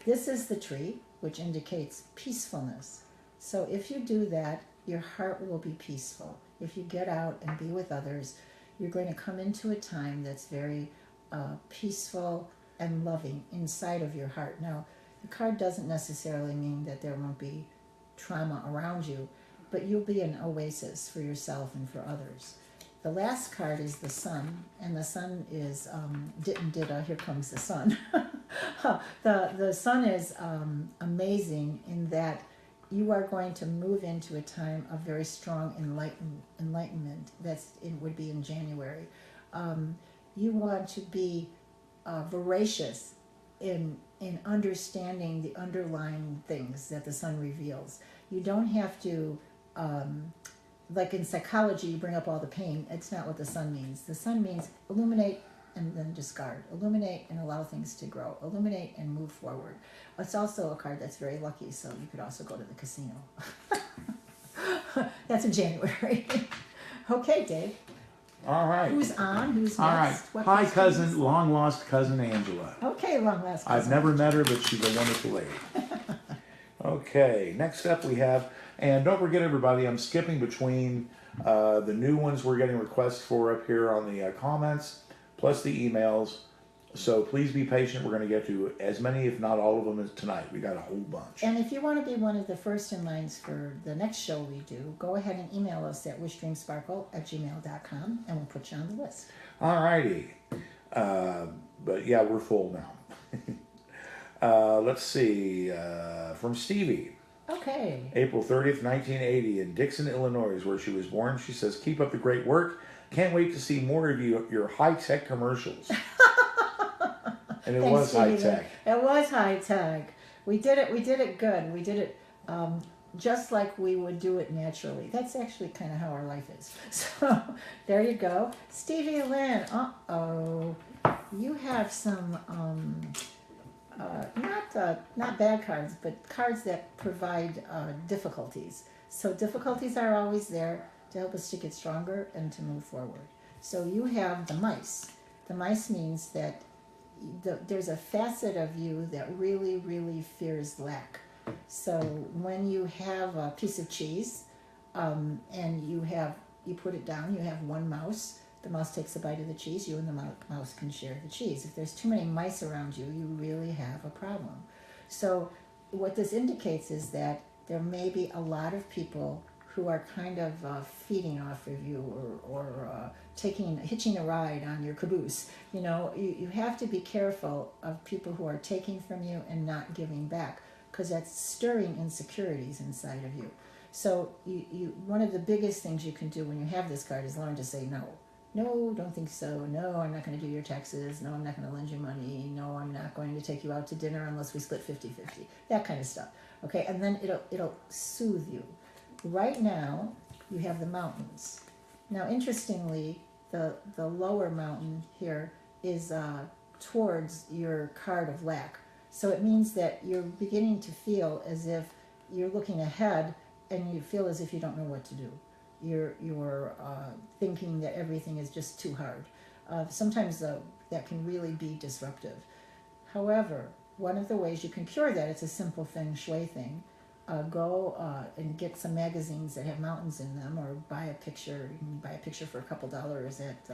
This is the tree, which indicates peacefulness. So if you do that, your heart will be peaceful. If you get out and be with others, you're going to come into a time that's very peaceful and loving inside of your heart. Now, the card doesn't necessarily mean that there won't be trauma around you, but you'll be an oasis for yourself and for others. The last card is the sun, and the sun is here comes the sun. The sun is amazing in that you are going to move into a time of very strong enlightenment. It would be in January. You want to be voracious in understanding the underlying things that the sun reveals. You don't have to, like in psychology, you bring up all the pain. It's not what the sun means. The sun means illuminate and then discard. Illuminate and allow things to grow. Illuminate and move forward. It's also a card that's very lucky, so you could also go to the casino. That's in January. Okay, Dave. All right. Who's on? Who's next? All right. What Hi, questions? long-lost cousin Angela. Okay, long-lost cousin. I've never met her, but she's a wonderful lady. Okay, next up we have, and don't forget everybody, I'm skipping between the new ones we're getting requests for up here on the comments, plus the emails. So please be patient. We're going to get to as many, if not all of them, as tonight. We got a whole bunch. And if you want to be one of the first in lines for the next show we do, go ahead and email us at wishdreamsparkle@gmail.com, and we'll put you on the list. All righty. But yeah, we're full now. Let's see. From Stevie. Okay. April 30th, 1980, in Dixon, Illinois, is where she was born. She says, "Keep up the great work. Can't wait to see more of your high-tech commercials." And it Thanks, was high Stevie. tech. It was high tech. We did it. We did it good. We did it just like we would do it naturally. That's actually kind of how our life is. So there you go, Stevie Lynn. You have some not bad cards, but cards that provide difficulties. So difficulties are always there to help us to get stronger and to move forward. So you have the mice. The mice means that there's a facet of you that really, really fears lack. So when you have a piece of cheese, and you put it down, you have one mouse. The mouse takes a bite of the cheese. You and the mouse can share the cheese. If there's too many mice around you, you really have a problem. So what this indicates is that there may be a lot of people who are kind of feeding off of you, or hitching a ride on your caboose. You have to be careful of people who are taking from you and not giving back, because that's stirring insecurities inside of you. So one of the biggest things you can do when you have this card is learn to say no. No, don't think so. No, I'm not going to do your taxes. No, I'm not going to lend you money. No, I'm not going to take you out to dinner unless we split 50-50. That kind of stuff. Okay, and then it'll soothe you. Right now, you have the mountains. Now, interestingly, the lower mountain here is towards your card of lack. So it means that you're beginning to feel as if you're looking ahead, and you feel as if you don't know what to do. You're thinking that everything is just too hard. Sometimes that can really be disruptive. However, one of the ways you can cure that, it's a simple feng shui thing. Go and get some magazines that have mountains in them, or buy a picture. You can buy a picture for a couple dollars at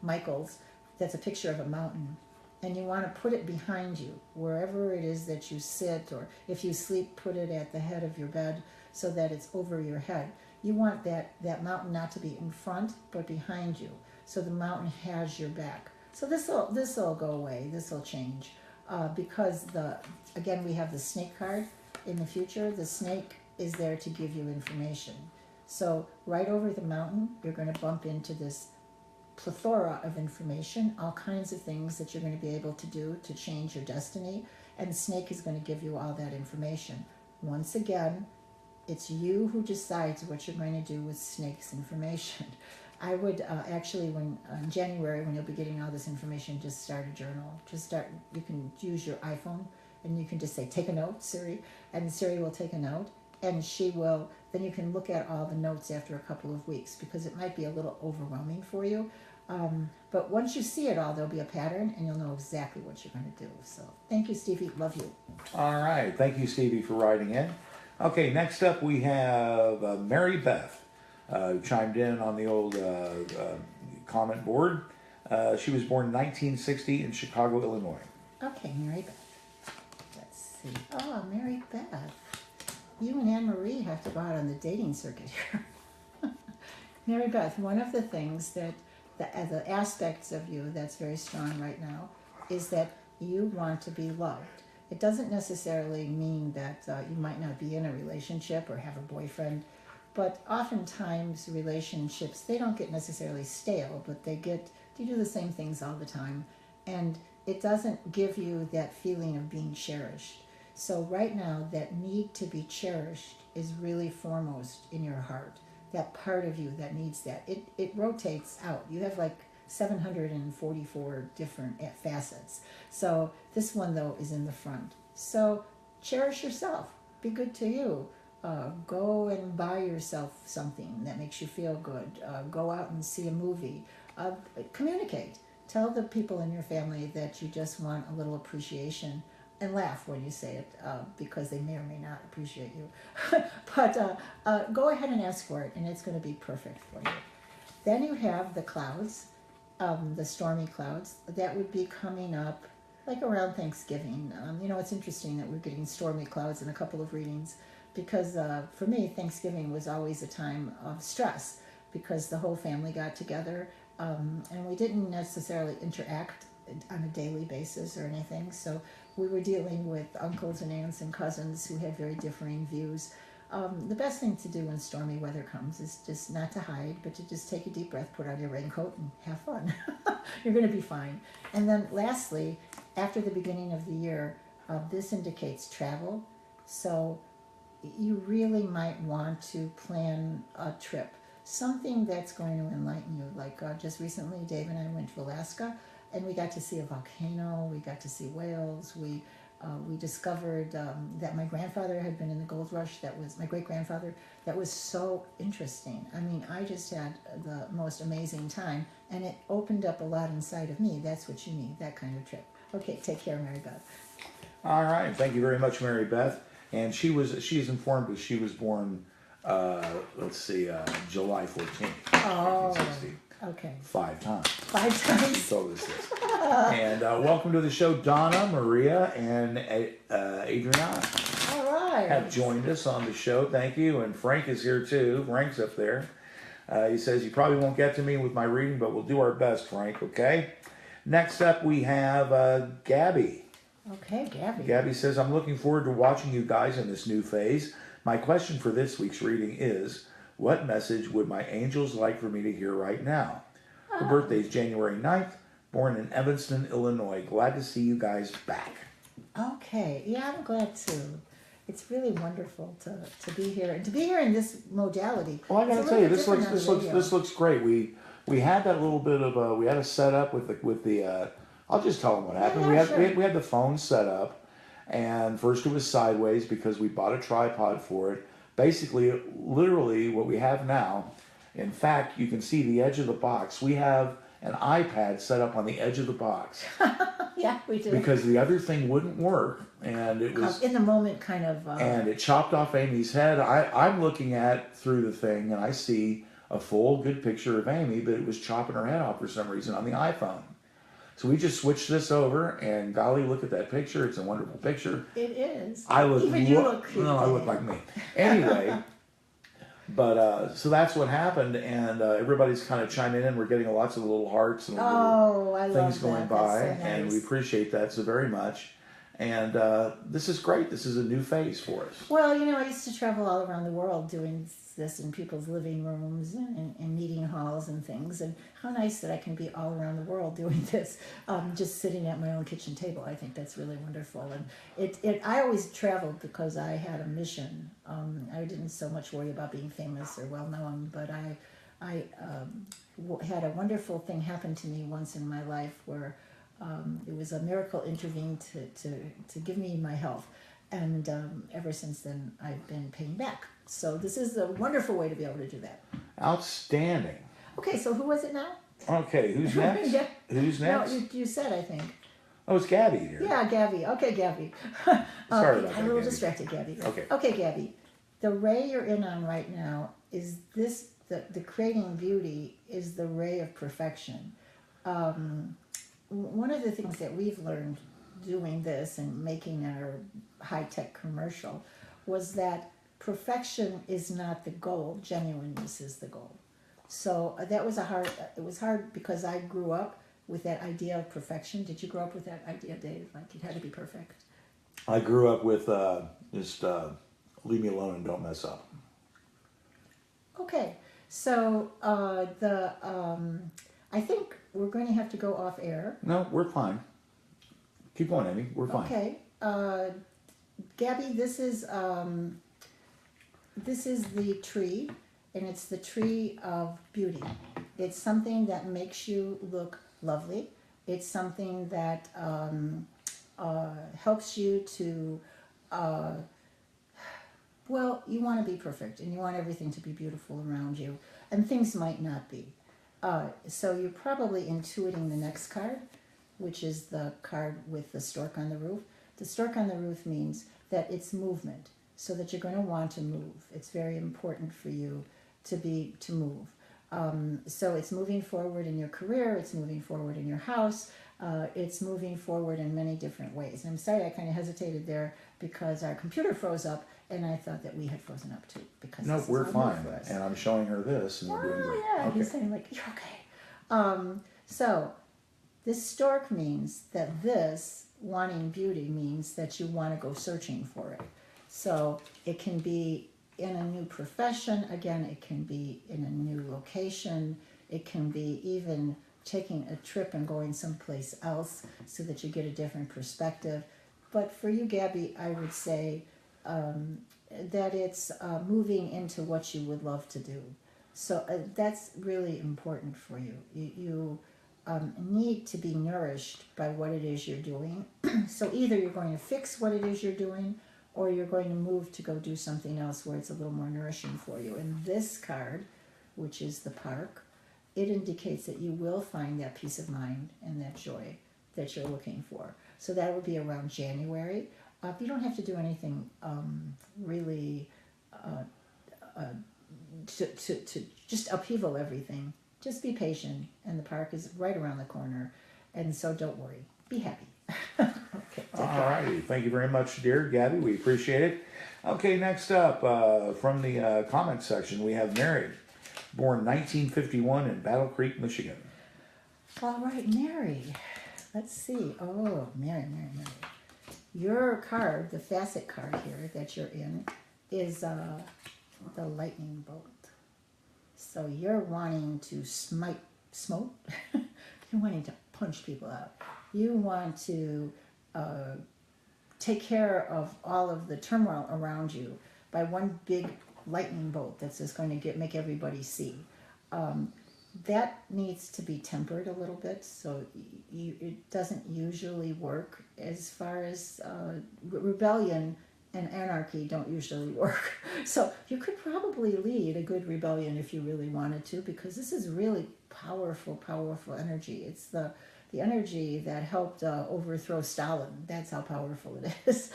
Michael's. That's a picture of a mountain. And you want to put it behind you, wherever it is that you sit, or if you sleep, put it at the head of your bed so that it's over your head. You want that mountain not to be in front, but behind you, so the mountain has your back. So this'll go away. This will change, because again, we have the snake card. In the future, the snake is there to give you information. So right over the mountain, you're going to bump into this plethora of information, all kinds of things that you're going to be able to do to change your destiny, and the snake is going to give you all that information. Once again, it's you who decides what you're going to do with snake's information. I would actually, in January, when you'll be getting all this information, just start a journal. You can use your iPhone, and you can just say, take a note, Siri, and Siri will take a note, and then you can look at all the notes after a couple of weeks, because it might be a little overwhelming for you. But once you see it all, there'll be a pattern, and you'll know exactly what you're going to do. So thank you, Stevie. Love you. All right. Thank you, Stevie, for writing in. Okay, next up we have Mary Beth, who chimed in on the old comment board. She was born in 1960 in Chicago, Illinois. Okay, Mary Beth. Let's see. Oh, Mary Beth. You and Anne Marie have to go out on the dating circuit here. Mary Beth, one of the things that the aspects of you that's very strong right now is that you want to be loved. It doesn't necessarily mean that you might not be in a relationship or have a boyfriend, but oftentimes relationships, they don't get necessarily stale, but they do the same things all the time, and it doesn't give you that feeling of being cherished. So right now, that need to be cherished is really foremost in your heart. That part of you that needs that. It rotates out. You have like 744 different facets. So this one, though, is in the front. So cherish yourself. Be good to you. Go and buy yourself something that makes you feel good. Go out and see a movie. Communicate. Tell the people in your family that you just want a little appreciation, and laugh when you say it, because they may or may not appreciate you. But go ahead and ask for it, and it's going to be perfect for you. Then you have the clouds, the stormy clouds. That would be coming up like around Thanksgiving. It's interesting that we're getting stormy clouds in a couple of readings, because for me, Thanksgiving was always a time of stress, because the whole family got together, and we didn't necessarily interact on a daily basis or anything. So we were dealing with uncles and aunts and cousins who had very differing views. The best thing to do when stormy weather comes is just not to hide, but to just take a deep breath, put on your raincoat, and have fun. You're going to be fine. And then lastly, after the beginning of the year, this indicates travel. So you really might want to plan a trip, something that's going to enlighten you. Like just recently, Dave and I went to Alaska, and we got to see a volcano. We got to see whales. We discovered that my grandfather had been in the gold rush. That was my great grandfather. That was so interesting. I mean, I just had the most amazing time, and it opened up a lot inside of me. That's what you need, that kind of trip. Okay, take care, Mary Beth. All right, thank you very much, Mary Beth. And she's informed that she was born, July 14th, Oh, 1960. okay. 5 times. 5 times. She told us this. And welcome to the show, Donna, Maria, and Adriana. All right. Have joined us on the show. Thank you. And Frank is here too. Frank's up there. He says, you probably won't get to me with my reading, but we'll do our best, Frank, okay? Next up, we have Gabby. Okay, Gabby. Gabby says, I'm looking forward to watching you guys in this new phase. My question for this week's reading is, what message would my angels like for me to hear right now? Her birthday is January 9th, born in Evanston, Illinois. Glad to see you guys back. Okay, yeah, I'm glad too. It's really wonderful to be here and to be here in this modality. Well, I got to tell you, this looks great. We had that little bit of we had a setup with the I'll just tell them what happened. Yeah, we had the phone set up, and first it was sideways because we bought a tripod for it. Basically, literally, what we have now. In fact, you can see the edge of the box. We have an iPad set up on the edge of the box. Yeah, we do. Because the other thing wouldn't work, and it was in the moment kind of. And it chopped off Amy's head. I'm looking at through the thing, and I see a full good picture of Amy, but it was chopping her head off for some reason on the iPhone. So we just switched this over, and golly, look at that picture. It's a wonderful picture. It is. I look Even you look cute. No, I look like me. Anyway, but so that's what happened, and everybody's kind of chiming in. We're getting lots of little hearts and little things going by, That's so nice. and we appreciate that so very much. And this is great. This is a new phase for us. Well, I used to travel all around the world doing this in people's living rooms and meeting halls and things. And how nice that I can be all around the world doing this, just sitting at my own kitchen table. I think that's really wonderful. And I always traveled because I had a mission. I didn't so much worry about being famous or well known, but I had a wonderful thing happen to me once in my life where it was a miracle intervened to give me my health. And ever since then, I've been paying back. So this is a wonderful way to be able to do that. Outstanding. Okay, so who was it now? Okay, who's next? Yeah. Who's next? No, you said, I think. Oh, it's Gabby here. Yeah, Gabby. Okay, Gabby. Sorry about that, I'm a little Gabby. distracted, Gabby. Okay. Okay, Gabby. The ray you're in on right now is this, the creating beauty is the ray of perfection. One of the things that we've learned doing this and making our high-tech commercial was that perfection is not the goal, genuineness is the goal. So it was hard because I grew up with that idea of perfection. Did you grow up with that idea, Dave? Like it had to be perfect? I grew up with just leave me alone and don't mess up. Okay, so I think we're going to have to go off air. No, we're fine. Keep going, Amy. We're fine. Okay, Gabby, this is the tree, and it's the tree of beauty. It's something that makes you look lovely. It's something that helps you to, you want to be perfect, and you want everything to be beautiful around you, and things might not be. So you're probably intuiting the next card, which is the card with the stork on the roof. The stork on the roof means that it's movement, so that you're going to want to move. It's very important for you to move. So it's moving forward in your career, it's moving forward in your house, it's moving forward in many different ways. And I'm sorry I kind of hesitated there because our computer froze up, and I thought that we had frozen up too. Because No, this is we're all new fine. for us. And I'm showing her this, and we're doing great. Yeah, Okay. he's saying like, you're okay. So This stork means that this wanting beauty means that you want to go searching for it. So it can be in a new profession, again, it can be in a new location, it can be even taking a trip and going someplace else so that you get a different perspective. But for you, Gabby, I would say that it's moving into what you would love to do. So that's really important for you. You need to be nourished by what it is you're doing. So either you're going to fix what it is you're doing, or you're going to move to go do something else where it's a little more nourishing for you. And this card, which is the park, it indicates that you will find that peace of mind and that joy that you're looking for. So that would be around January. You don't have to do anything really to just upheaval everything. Just be patient, and the park is right around the corner. And so don't worry. Be happy. Okay. All righty. Thank you very much, dear Gabby. We appreciate it. Okay, next up from the comment section, we have Mary, born 1951 in Battle Creek, Michigan. All right, Mary. Let's see. Oh, Mary. Your card, the facet card here that you're in, is the lightning bolt. So you're wanting to smote. You're wanting to punch people out. You want to take care of all of the turmoil around you by one big lightning bolt that's just going to make everybody see. That needs to be tempered a little bit, so it doesn't usually work. As far as rebellion and anarchy don't usually work. So you could probably lead a good rebellion if you really wanted to, because this is really powerful energy. It's the energy that helped overthrow Stalin. That's how powerful it is.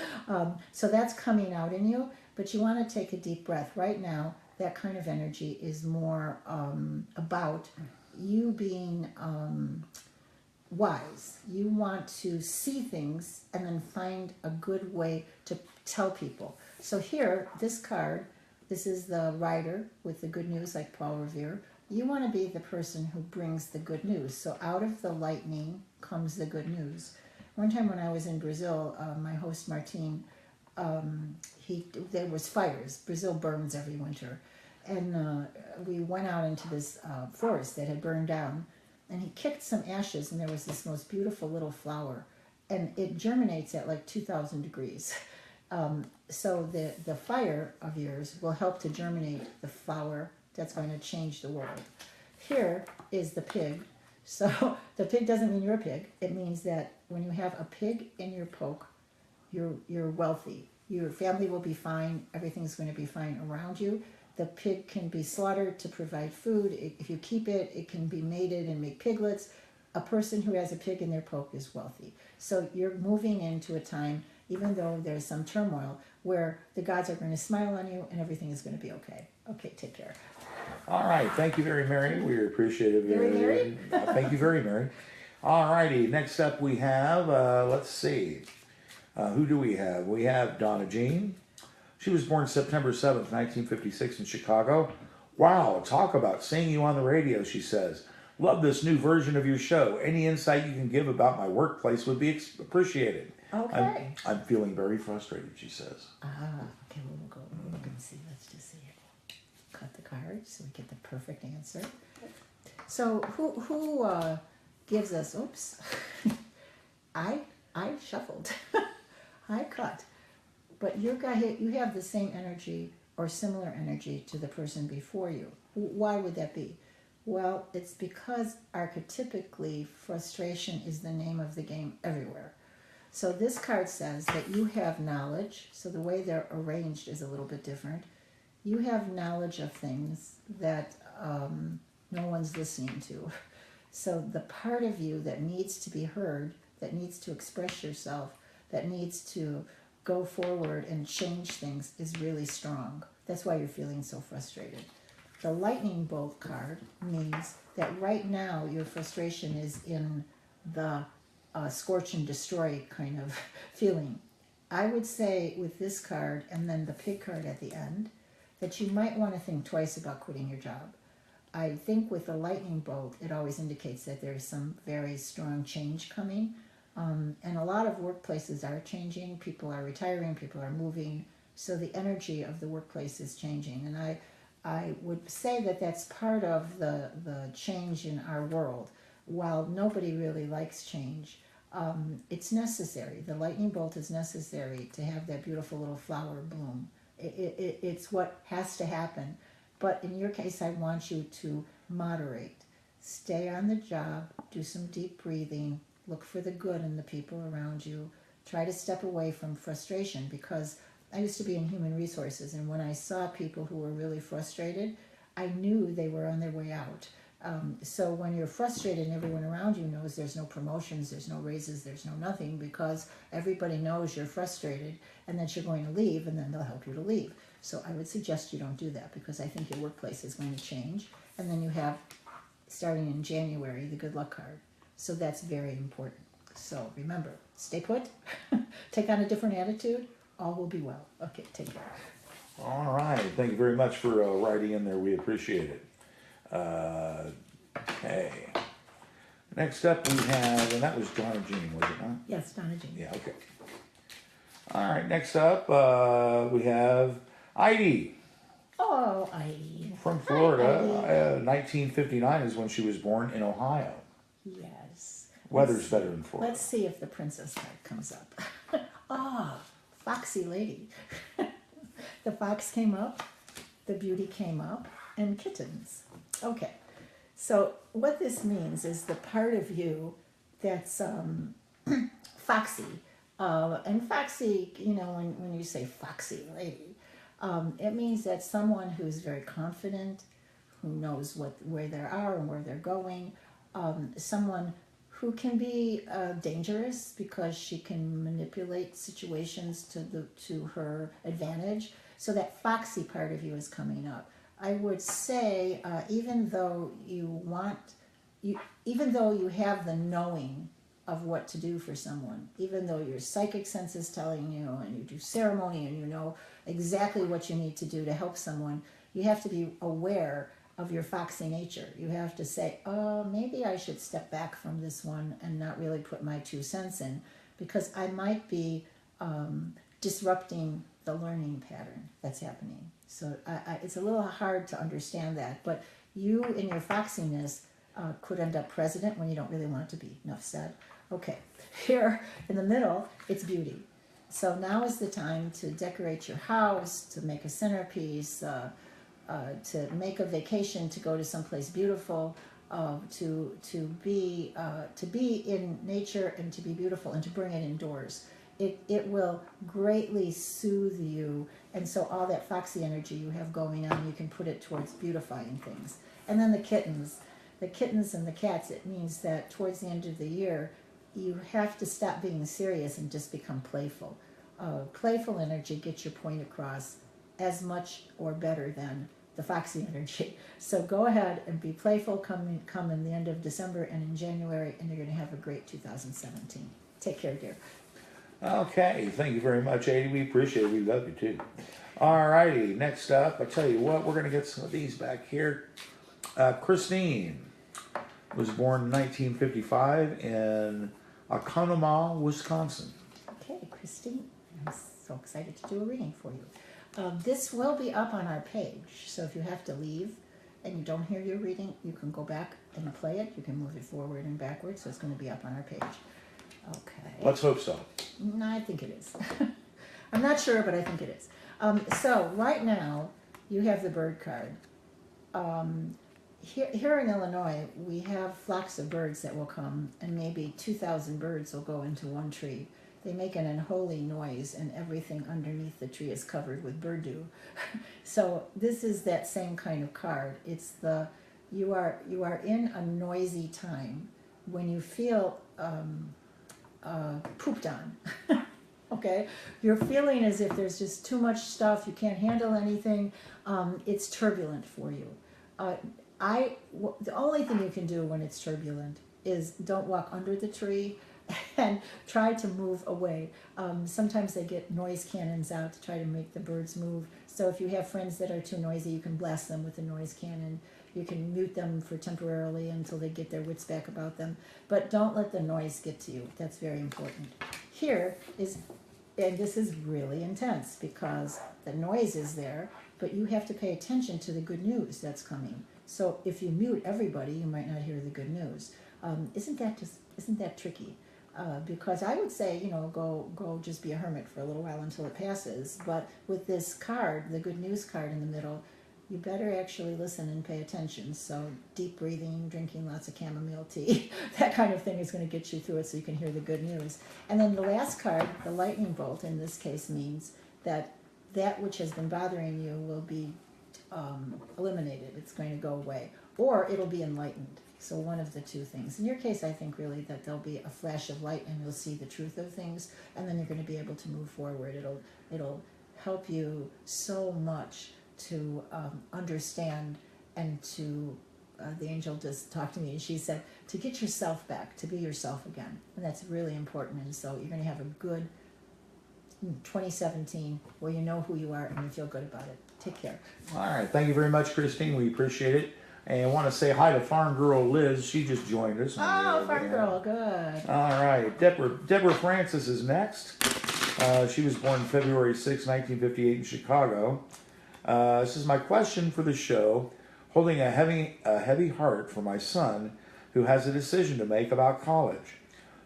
So that's coming out in you, but you want to take a deep breath. Right now, that kind of energy is more about you being wise. You want to see things and then find a good way to tell people. So here, this card, this is the rider with the good news, like Paul Revere. You want to be the person who brings the good news. So out of the lightning comes the good news. One time when I was in Brazil, my host Martin, there was fires. Brazil burns every winter. And we went out into this forest that had burned down, and he kicked some ashes, and there was this most beautiful little flower. And it germinates at like 2,000 degrees. So the fire of yours will help to germinate the flower that's going to change the world. Here is the pig. So the pig doesn't mean you're a pig. It means that when you have a pig in your poke, you're wealthy. Your family will be fine. Everything's going to be fine around you. The pig can be slaughtered to provide food. If you keep it, it can be mated and make piglets. A person who has a pig in their poke is wealthy. So you're moving into a time, even though there's some turmoil, where the gods are going to smile on you and everything is going to be okay. Okay, take care. All right. Thank you very Mary. We appreciate it. Very. Thank you very Mary. All righty. Next up we have, let's see. Who do we have? We have Donna Jean. She was born September 7th, 1956 in Chicago. Wow, talk about seeing you on the radio, she says. Love this new version of your show. Any insight you can give about my workplace would be appreciated. Okay. I'm feeling very frustrated, she says. Okay, we'll go look and see. Let's just see here. Cut the card so we get the perfect answer. So who gives us, oops, I shuffled. I cut. But you have the same energy or similar energy to the person before you. Why would that be? Well, it's because archetypically frustration is the name of the game everywhere. So this card says that you have knowledge. So the way they're arranged is a little bit different. You have knowledge of things that no one's listening to. So the part of you that needs to be heard, that needs to express yourself, that needs to go forward and change things is really strong. That's why you're feeling so frustrated. The lightning bolt card means that right now your frustration is in the scorch and destroy kind of feeling. I would say with this card and then the pig card at the end that you might want to think twice about quitting your job. I think with the lightning bolt, it always indicates that there's some very strong change coming. And a lot of workplaces are changing. People are retiring, people are moving. So the energy of the workplace is changing. And I would say that that's part of the change in our world. While nobody really likes change, it's necessary. The lightning bolt is necessary to have that beautiful little flower bloom. It's what has to happen. But in your case, I want you to moderate. Stay on the job, do some deep breathing, look for the good in the people around you. Try to step away from frustration, because I used to be in human resources, and when I saw people who were really frustrated, I knew they were on their way out. So when you're frustrated and everyone around you knows there's no promotions, there's no raises, there's no nothing, because everybody knows you're frustrated and that you're going to leave, and then they'll help you to leave. So I would suggest you don't do that, because I think your workplace is going to change. And then you have, starting in January, the good luck card. So that's very important. So remember, stay put, take on a different attitude, all will be well. Okay, take care. All right. Thank you very much for writing in there. We appreciate it. Okay. Next up we have, and that was Donna Jean, was it not? Yes, Donna Jean. Yeah, okay. All right, next up we have Heidi. Oh, Heidi. From Florida. Hi, 1959 is when she was born in Ohio. yes. Weather's better in Florida. Let's see if the princess card comes up. Ah, foxy lady. The fox came up, the beauty came up, and kittens. Okay, so what this means is the part of you that's foxy. And foxy, you know, when you say foxy lady, it means that someone who's very confident, who knows where they are and where they're going, someone who can be dangerous because she can manipulate situations to her advantage. So that foxy part of you is coming up. I would say, even though you have the knowing of what to do for someone, even though your psychic sense is telling you, and you do ceremony and you know exactly what you need to do to help someone, you have to be aware of your foxy nature. You have to say, oh, maybe I should step back from this one and not really put my 2 cents in, because I might be disrupting the learning pattern that's happening. So it's a little hard to understand that, but you in your foxiness could end up president when you don't really want to be. Enough said. Okay, here in the middle, it's beauty. So now is the time to decorate your house, to make a centerpiece, to make a vacation, to go to someplace beautiful, to be in nature and to be beautiful and to bring it indoors. It will greatly soothe you, and so all that foxy energy you have going on, you can put it towards beautifying things. And then the kittens and the cats, it means that towards the end of the year, you have to stop being serious and just become playful. Playful energy gets your point across as much or better than the foxy energy. So go ahead and be playful come in the end of December and in January, and you're going to have a great 2017. Take care, dear. Okay, thank you very much, Adi. We appreciate it. We love you too. All righty, next up, I tell you what, we're going to get some of these back here. Christine was born in 1955 in Oconomowoc, Wisconsin. Okay, Christine, I'm so excited to do a reading for you. This will be up on our page, so if you have to leave and you don't hear your reading, you can go back and play it. You can move it forward and backwards, so it's going to be up on our page. Okay. Let's hope so. No, I think it is. I'm not sure, but I think it is. So right now, you have the bird card. Here in Illinois, we have flocks of birds that will come, and maybe 2,000 birds will go into one tree. They make an unholy noise, and everything underneath the tree is covered with bird dew. So this is that same kind of card. It's you are in a noisy time when you feel pooped on. Okay, you're feeling as if there's just too much stuff. You can't handle anything. It's turbulent for you. The only thing you can do when it's turbulent is don't walk under the tree. and try to move away. Sometimes they get noise cannons out to try to make the birds move. So if you have friends that are too noisy, you can blast them with a noise cannon. You can mute them for temporarily until they get their wits back about them. But don't let the noise get to you. That's very important. Here is, and this is really intense because the noise is there, but you have to pay attention to the good news that's coming. So if you mute everybody, you might not hear the good news. Isn't that tricky? Because I would say, go just be a hermit for a little while until it passes. But with this card, the good news card in the middle, you better actually listen and pay attention. So deep breathing, drinking lots of chamomile tea, that kind of thing is going to get you through it so you can hear the good news. And then the last card, the lightning bolt, in this case means that which has been bothering you will be eliminated. It's going to go away. Or it'll be enlightened. So one of the two things. In your case, I think really that there'll be a flash of light and you'll see the truth of things, and then you're going to be able to move forward. It'll help you so much to understand and to, the angel just talked to me and she said, to get yourself back, to be yourself again. And that's really important. And so you're going to have a good 2017 where you know who you are and you feel good about it. Take care. All right. Thank you very much, Christine. We appreciate it. And I want to say hi to Farm Girl Liz. She just joined us. Oh, Farm Girl, good. All right. Deborah Francis is next. She was born February 6, 1958 in Chicago. This is my question for the show. Holding a heavy heart for my son who has a decision to make about college.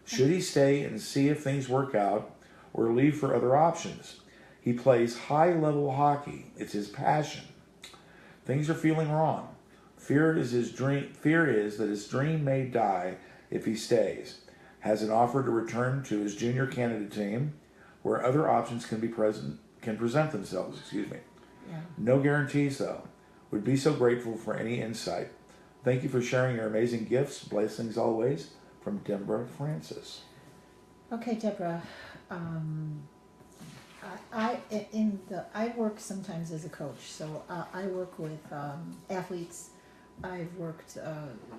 Should he stay and see if things work out or leave for other options? He plays high-level hockey. It's his passion. Things are feeling wrong. Fear is that his dream may die if he stays. Has an offer to return to his junior Canada team where other options can present themselves. Yeah. No guarantees, though. Would be so grateful for any insight. Thank you for sharing your amazing gifts. Blessings always, from Deborah Francis. Okay, Deborah. I work sometimes as a coach, so I work with athletes. I've worked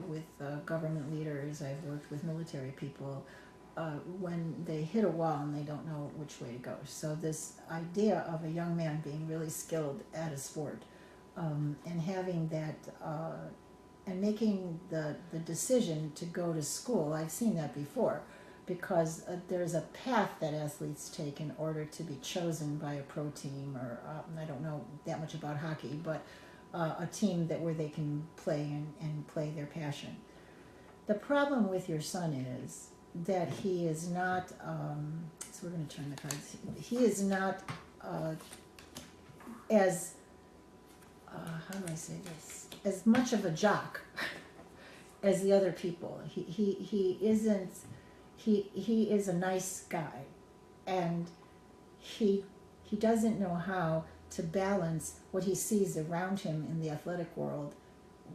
with government leaders. I've worked with military people when they hit a wall and they don't know which way to go. So this idea of a young man being really skilled at a sport and having that and making the decision to go to school, I've seen that before, because there's a path that athletes take in order to be chosen by a pro team, or I don't know that much about hockey, but a team where they can play and play their passion. The problem with your son is that he is not, so we're going to turn the cards, he is not as, how do I say this, as much of a jock as the other people. He isn't, he is a nice guy, and he doesn't know how to balance what he sees around him in the athletic world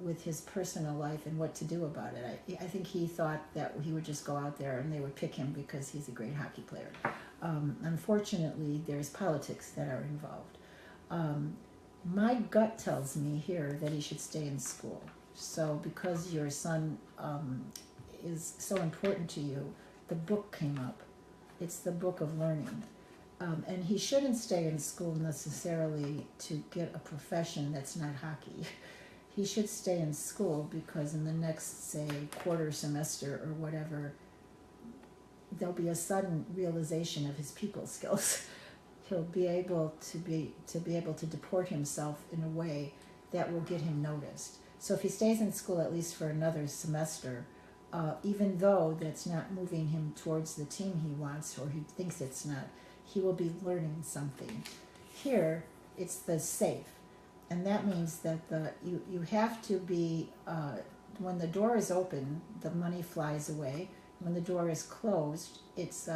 with his personal life and what to do about it. I think he thought that he would just go out there and they would pick him because he's a great hockey player. Unfortunately, there's politics that are involved. My gut tells me here that he should stay in school. So because your son is so important to you, the book came up. It's the book of learning. And he shouldn't stay in school necessarily to get a profession that's not hockey. He should stay in school because in the next, say, quarter semester or whatever, there'll be a sudden realization of his people skills. He'll be able to deport himself in a way that will get him noticed. So if he stays in school at least for another semester, even though that's not moving him towards the team he wants, or he thinks it's not, he will be learning something. Here, it's the safe. And that means that you have to be, when the door is open, the money flies away. When the door is closed, it's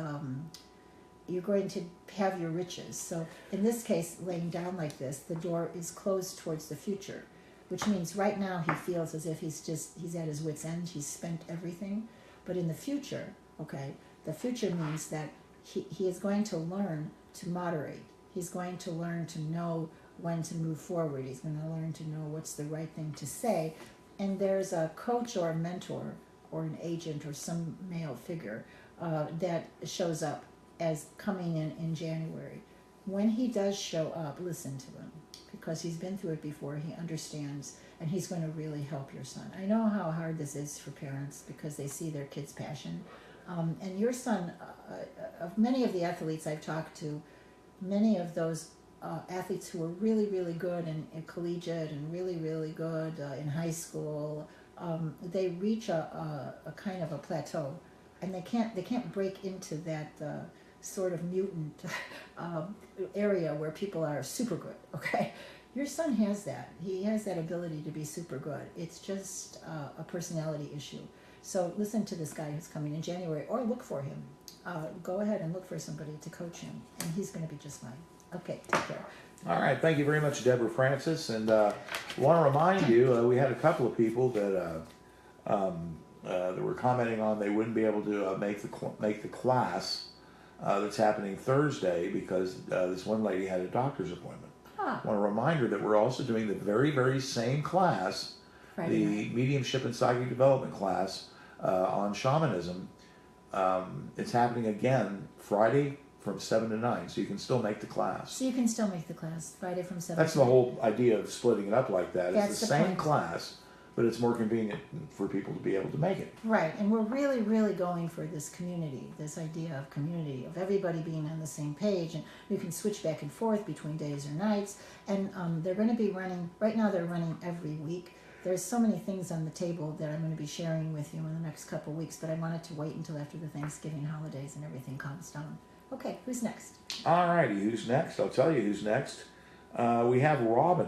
you're going to have your riches. So in this case, laying down like this, the door is closed towards the future, which means right now he feels as if he's at his wit's end, he's spent everything. But in the future, okay, the future means that he is going to learn to moderate. He's going to learn to know when to move forward. He's going to learn to know what's the right thing to say. And there's a coach or a mentor or an agent or some male figure that shows up as coming in January. When he does show up, listen to him because he's been through it before. He understands, and he's going to really help your son. I know how hard this is for parents because they see their kid's passion. And your son, of many of the athletes I've talked to, many of those athletes who are really, really good in collegiate and really, really good in high school, they reach a kind of a plateau, and they can't break into that sort of mutant area where people are super good. Okay, your son has that. He has that ability to be super good. It's just a personality issue. So listen to this guy who's coming in January, or look for him. Go ahead and look for somebody to coach him, and he's going to be just fine. Okay, take care. All right, thank you very much, Deborah Francis. And want to remind you, we had a couple of people that were commenting on they wouldn't be able to make the class that's happening Thursday because this one lady had a doctor's appointment. I want to remind her that we're also doing the very, very same class, Friday the night. mediumship and psychic development class on shamanism. It's happening again Friday from 7 to 9, so you can still make the class. So you can still make the class Friday from 7 That's to the 9. whole idea of splitting it up like that. That's It's the the same point. class, but it's more convenient for people to be able to make it. Right, and we're really, really going for this community, this idea of community, of everybody being on the same page, and you can switch back and forth between days or nights, and they're going to be running, right now they're running every week. There's so many things on the table that I'm going to be sharing with you in the next couple of weeks, but I wanted to wait until after the Thanksgiving holidays and everything calms down. Okay, who's next? All righty, who's next? I'll tell you who's next. We have Robin.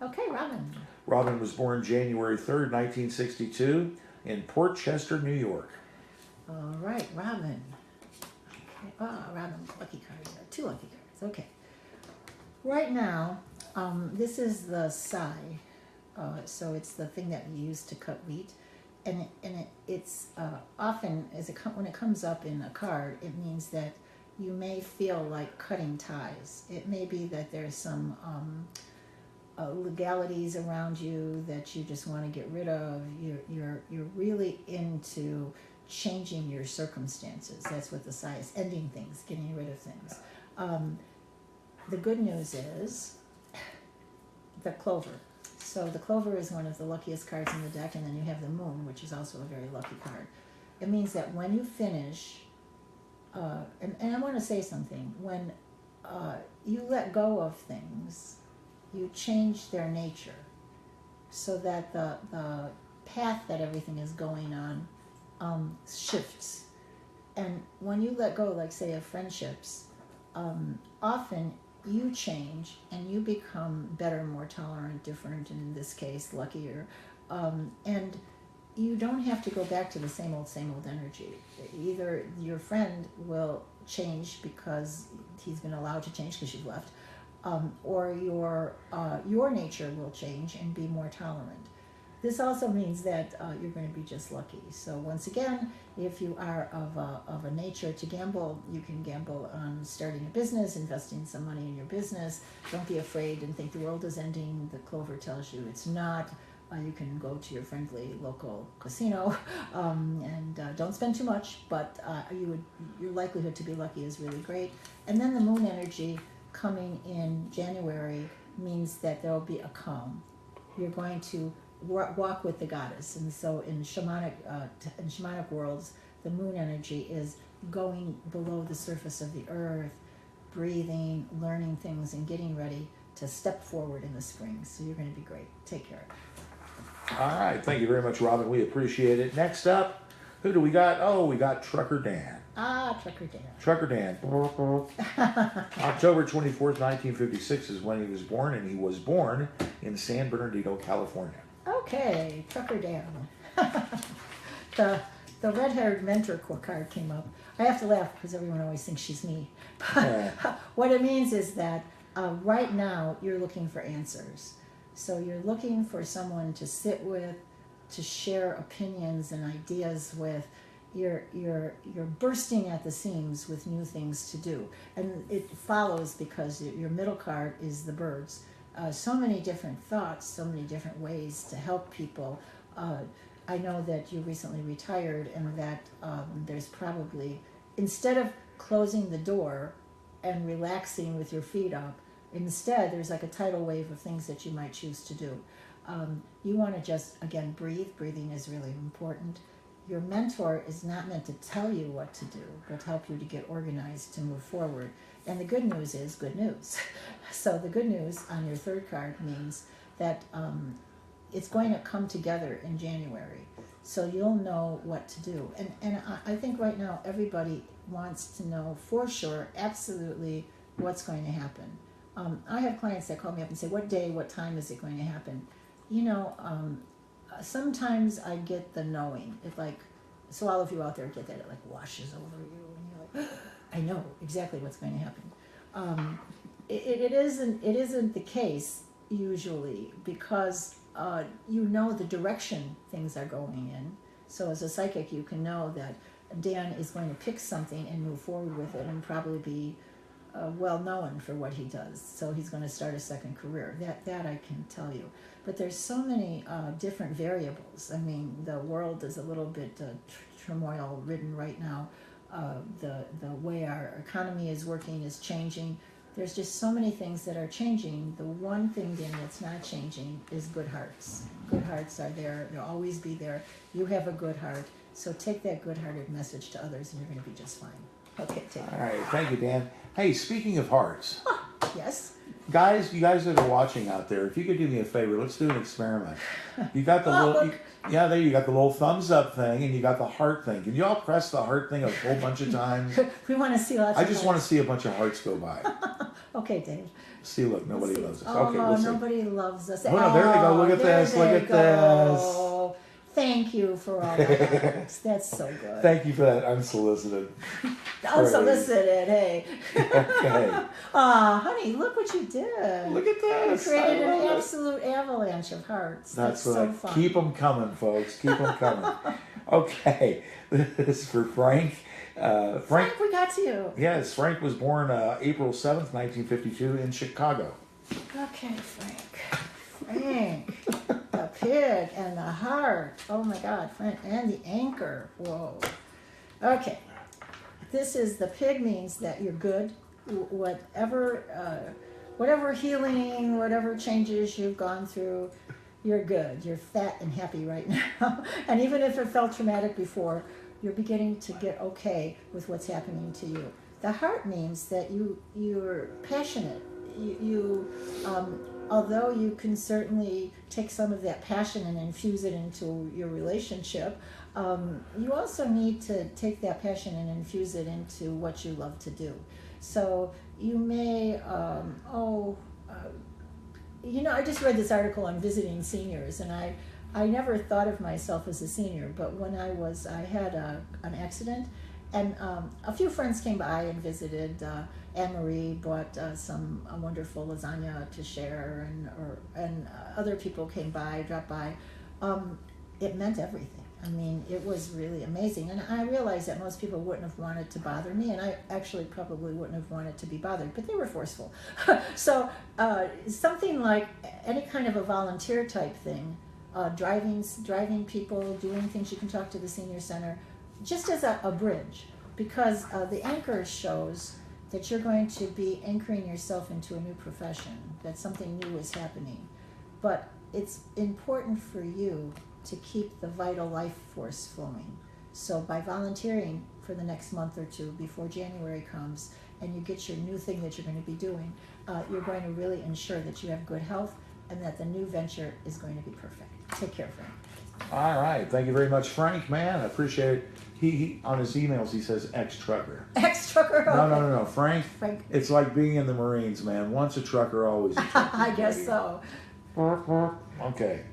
Okay, Robin. Robin was born January 3rd, 1962 in Port Chester, New York. All right, Robin. Okay. Oh, Robin, lucky card here. 2 lucky cards. Okay. Right now, this is the sai. So it's the thing that you use to cut wheat. And it's often, when it comes up in a card, it means that you may feel like cutting ties. It may be that there's some legalities around you that you just want to get rid of. You're really into changing your circumstances. That's what the sai is, ending things, getting rid of things. The good news is the clover. So the clover is one of the luckiest cards in the deck, and then you have the moon, which is also a very lucky card. It means that when you finish, and I want to say something, when you let go of things, you change their nature so that the path that everything is going on shifts. And when you let go, like say of friendships, often you change and you become better, more tolerant, different, and in this case, luckier. And you don't have to go back to the same old energy. Either your friend will change because he's been allowed to change because you've left, or your nature will change and be more tolerant. This also means that you're going to be just lucky. So once again, if you are of a nature to gamble, you can gamble on starting a business, investing some money in your business. Don't be afraid and think the world is ending. The clover tells you it's not. You can go to your friendly local casino and don't spend too much, but your likelihood to be lucky is really great. And then the moon energy coming in January means that there will be a calm. You're going to walk with the goddess, and so in shamanic worlds, the moon energy is going below the surface of the earth, breathing, learning things, and getting ready to step forward in the spring. So you're going to be great. Take care. All right, thank you very much, Robin. We appreciate it. Next up, who do we got? Oh, we got Trucker Dan. Trucker Dan. Trucker Dan. October 24th, 1956 is when he was born, and he was born in San Bernardino, California. Okay, Trucker Dan. The red-haired mentor card came up. I have to laugh because everyone always thinks she's me. What it means is that right now you're looking for answers. So you're looking for someone to sit with, to share opinions and ideas with. You're bursting at the seams with new things to do. And it follows because your middle card is the birds. So many different thoughts, so many different ways to help people I know that you recently retired, and that there's probably, instead of closing the door and relaxing with your feet up, instead there's like a tidal wave of things that you might choose to do. You want to just, again, breathe. Breathing is really important. Your mentor is not meant to tell you what to do, but help you to get organized to move forward. And the good news is good news. So the good news on your third card means that it's going to come together in January. So you'll know what to do. And I think right now everybody wants to know for sure, absolutely, what's going to happen. I have clients that call me up and say, what day, what time is it going to happen? Sometimes I get the knowing. It like, so all of you out there get that, it like washes over you, and you're like, I know exactly what's going to happen. It isn't the case usually, because you know the direction things are going in. So as a psychic, you can know that Dan is going to pick something and move forward with it, and probably be well known for what he does. So he's going to start a second career. That I can tell you. But there's so many different variables. I mean, the world is a little bit turmoil ridden right now. The way our economy is working is changing. There's just so many things that are changing. The one thing, Dan, that's not changing is good hearts. Good hearts are there. They'll always be there. You have a good heart. So take that good-hearted message to others, and you're going to be just fine. Okay, take it. All right, thank you, Dan. Hey, speaking of hearts, Yes? guys, you guys that are watching out there, if you could do me a favor, let's do an experiment. You got the look. yeah, there you got the little thumbs up thing, and you got the heart thing. Can you all press the heart thing a whole bunch of times? We want to see lots I of just want to see a bunch of hearts go by. Okay, Dave. See, look, nobody loves us. Oh, Okay, we'll see. nobody loves us. Oh, no, there they go. Look at there this. Look they at go. Thank you for all the hearts. That's so good. Thank you for that unsolicited. Unsolicited, hey. Okay. Honey, look what you did. Look at this. You created I an love it. absolute avalanche of hearts. That's so right. fun. Keep them coming, folks. Keep them coming. Okay. This is for Frank. Frank, we got to you. Yes, Frank was born April 7th, 1952 in Chicago. Okay, Frank. Frank. The pig and the heart. Oh my God, Frank. And the anchor. Whoa. Okay. This is, the pig means that you're good. Whatever healing, whatever changes you've gone through, you're good. You're fat and happy right now. And even if it felt traumatic before, you're beginning to get okay with what's happening to you. The heart means that you're passionate. Although you can certainly take some of that passion and infuse it into your relationship, you also need to take that passion and infuse it into what you love to do. So you may, I just read this article on visiting seniors, and I never thought of myself as a senior, but when I had an accident, and a few friends came by and visited. Anne-Marie bought some wonderful lasagna to share, and other people came by, dropped by. It meant everything. I mean, it was really amazing. And I realized that most people wouldn't have wanted to bother me, and I actually probably wouldn't have wanted to be bothered, but they were forceful. So something like any kind of a volunteer type thing, driving people, doing things, you can talk to the senior center, just as a bridge, because the anchor shows that you're going to be anchoring yourself into a new profession, that something new is happening. But it's important for you to keep the vital life force flowing. So by volunteering for the next month or two before January comes, and you get your new thing that you're going to be doing, you're going to really ensure that you have good health and that the new venture is going to be perfect. Take care, Frank. All right. Thank you very much, Frank, man. I appreciate it. He on his emails, he says ex-trucker. Ex-trucker? No. Frank, it's like being in the Marines, man. Once a trucker, always a trucker. I guess so. Okay.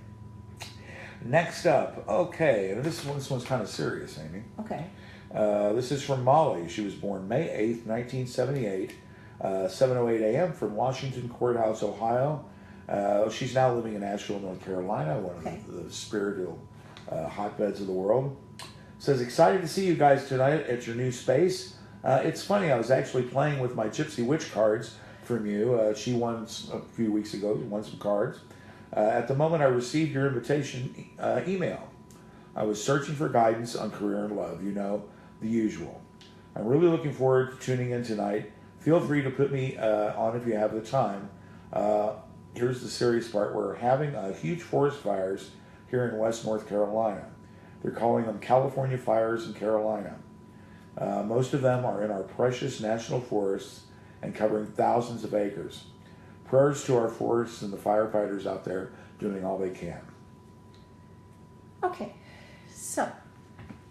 Next up. Okay. This one's kind of serious, Amy. Okay. This is from Molly. She was born May 8th, 1978, 7:08 a.m. from Washington Courthouse, Ohio. She's now living in Asheville, North Carolina, one of the spiritual hotbeds of the world. Says, excited to see you guys tonight at your new space. It's funny, I was actually playing with my Gypsy Witch cards from you. She won a few weeks ago, won some cards. At the moment, I received your invitation email. I was searching for guidance on career and love, you know, the usual. I'm really looking forward to tuning in tonight. Feel free to put me on if you have the time. Here's the serious part. We're having huge forest fires here in West North Carolina. They're calling them California fires in Carolina. Most of them are in our precious national forests and covering thousands of acres. Prayers to our forests and the firefighters out there doing all they can. Okay, so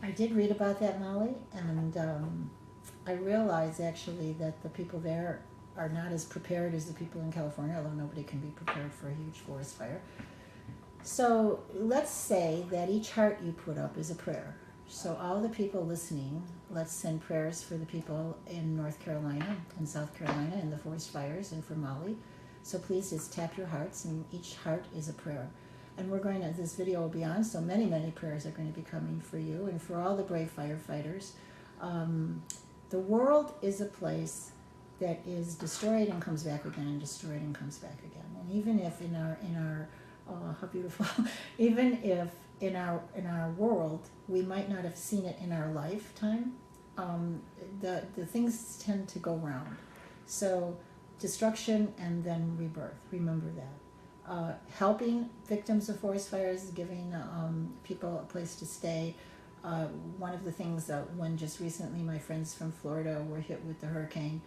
I did read about that, Molly, and I realize actually that the people there are not as prepared as the people in California, although nobody can be prepared for a huge forest fire. So let's say that each heart you put up is a prayer. So all the people listening, let's send prayers for the people in North Carolina and South Carolina and the forest fires and for Molly. So please just tap your hearts, and each heart is a prayer. And we're going to, this video will be on, so many, many prayers are going to be coming for you and for all the brave firefighters. The world is a place that is destroyed and comes back again, and destroyed and comes back again. And even if in our oh, how beautiful, even if in our world we might not have seen it in our lifetime, the things tend to go round. So destruction and then rebirth. Remember that. Helping victims of forest fires, giving people a place to stay. One of the things that when just recently my friends from Florida were hit with the hurricane,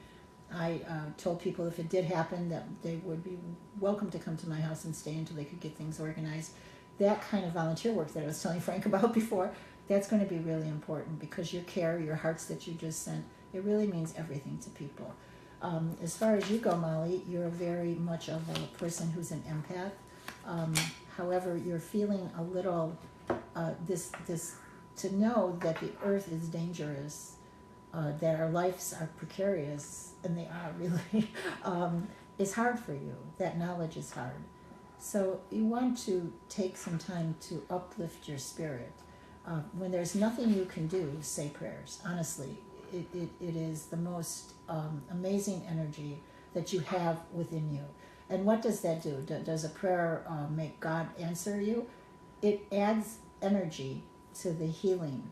I told people if it did happen that they would be welcome to come to my house and stay until they could get things organized. That kind of volunteer work that I was telling Frank about before, that's going to be really important because your care, your hearts that you just sent, it really means everything to people. As far as you go, Molly, you're very much of a person who's an empath. However, you're feeling a little this to know that the earth is dangerous, that our lives are precarious, and they are really, is hard for you. That knowledge is hard. So you want to take some time to uplift your spirit. When there's nothing you can do, say prayers. Honestly, it is the most amazing energy that you have within you. And what does that do? Does a prayer make God answer you? It adds energy to the healing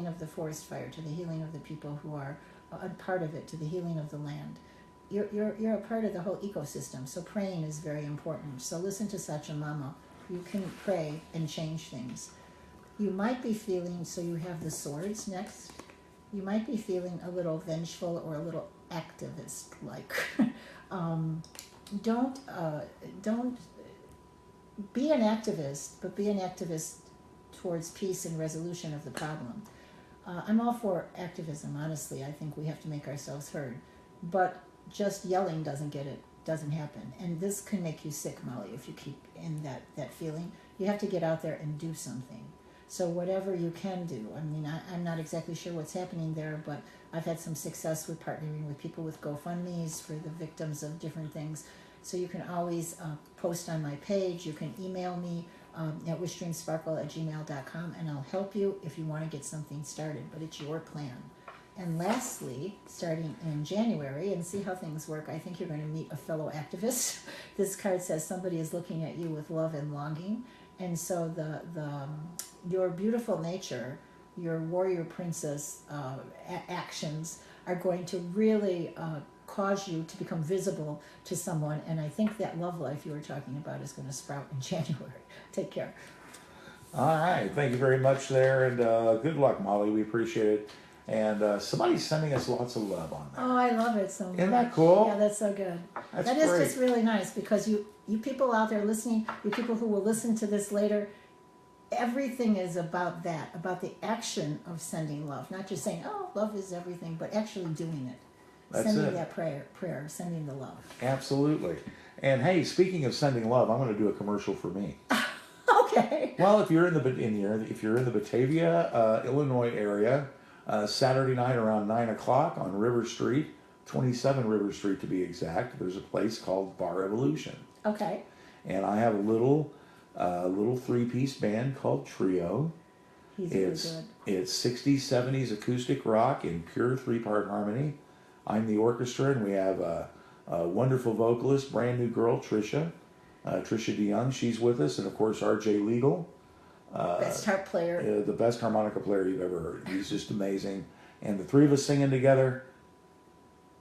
of the forest fire, to the healing of the people who are a part of it, to the healing of the land. You're a part of the whole ecosystem, so praying is very important. So listen to Sachamama. You can pray and change things. You might be feeling, so you have the swords next, you might be feeling a little vengeful or a little activist-like. Don't be an activist, but be an activist towards peace and resolution of the problem. I'm all for activism, honestly. I think we have to make ourselves heard. But just yelling doesn't happen. And this can make you sick, Molly, if you keep in that feeling. You have to get out there and do something. So whatever you can do. I mean, I'm not exactly sure what's happening there, but I've had some success with partnering with people with GoFundMes for the victims of different things. So you can always post on my page. You can email me at wishdreamsparkle@gmail.com, and I'll help you if you want to get something started, but it's your plan. And lastly, starting in January, and see how things work, I think you're going to meet a fellow activist. This card says somebody is looking at you with love and longing. And so your beautiful nature, your warrior princess actions are going to really cause you to become visible to someone. And I think that love life you were talking about is going to sprout in January. Take care. All right. Thank you very much there. And good luck, Molly. We appreciate it. And somebody's sending us lots of love on that. Oh, I love it so much. Isn't that cool? Yeah, that's so good. That's That is great. just really nice because you people out there listening, you people who will listen to this later, everything is about that, about the action of sending love. Not just saying, oh, love is everything, but actually doing it. That's sending it. that prayer, sending the love. Absolutely. And hey, speaking of sending love, I'm going to do a commercial for me. Okay. Well, if you're in the Batavia, Illinois area, Saturday night around 9 o'clock on River Street, 27 River Street to be exact, there's a place called Bar Evolution. Okay. And I have a little three-piece band called Trio. He's really good. It's 60s, 70s acoustic rock in pure three-part harmony. I'm the orchestra, and we have a wonderful vocalist, brand new girl, Trisha DeYoung. She's with us, and of course, RJ Legal. Best harp player. The best harmonica player you've ever heard. He's just amazing. And the three of us singing together,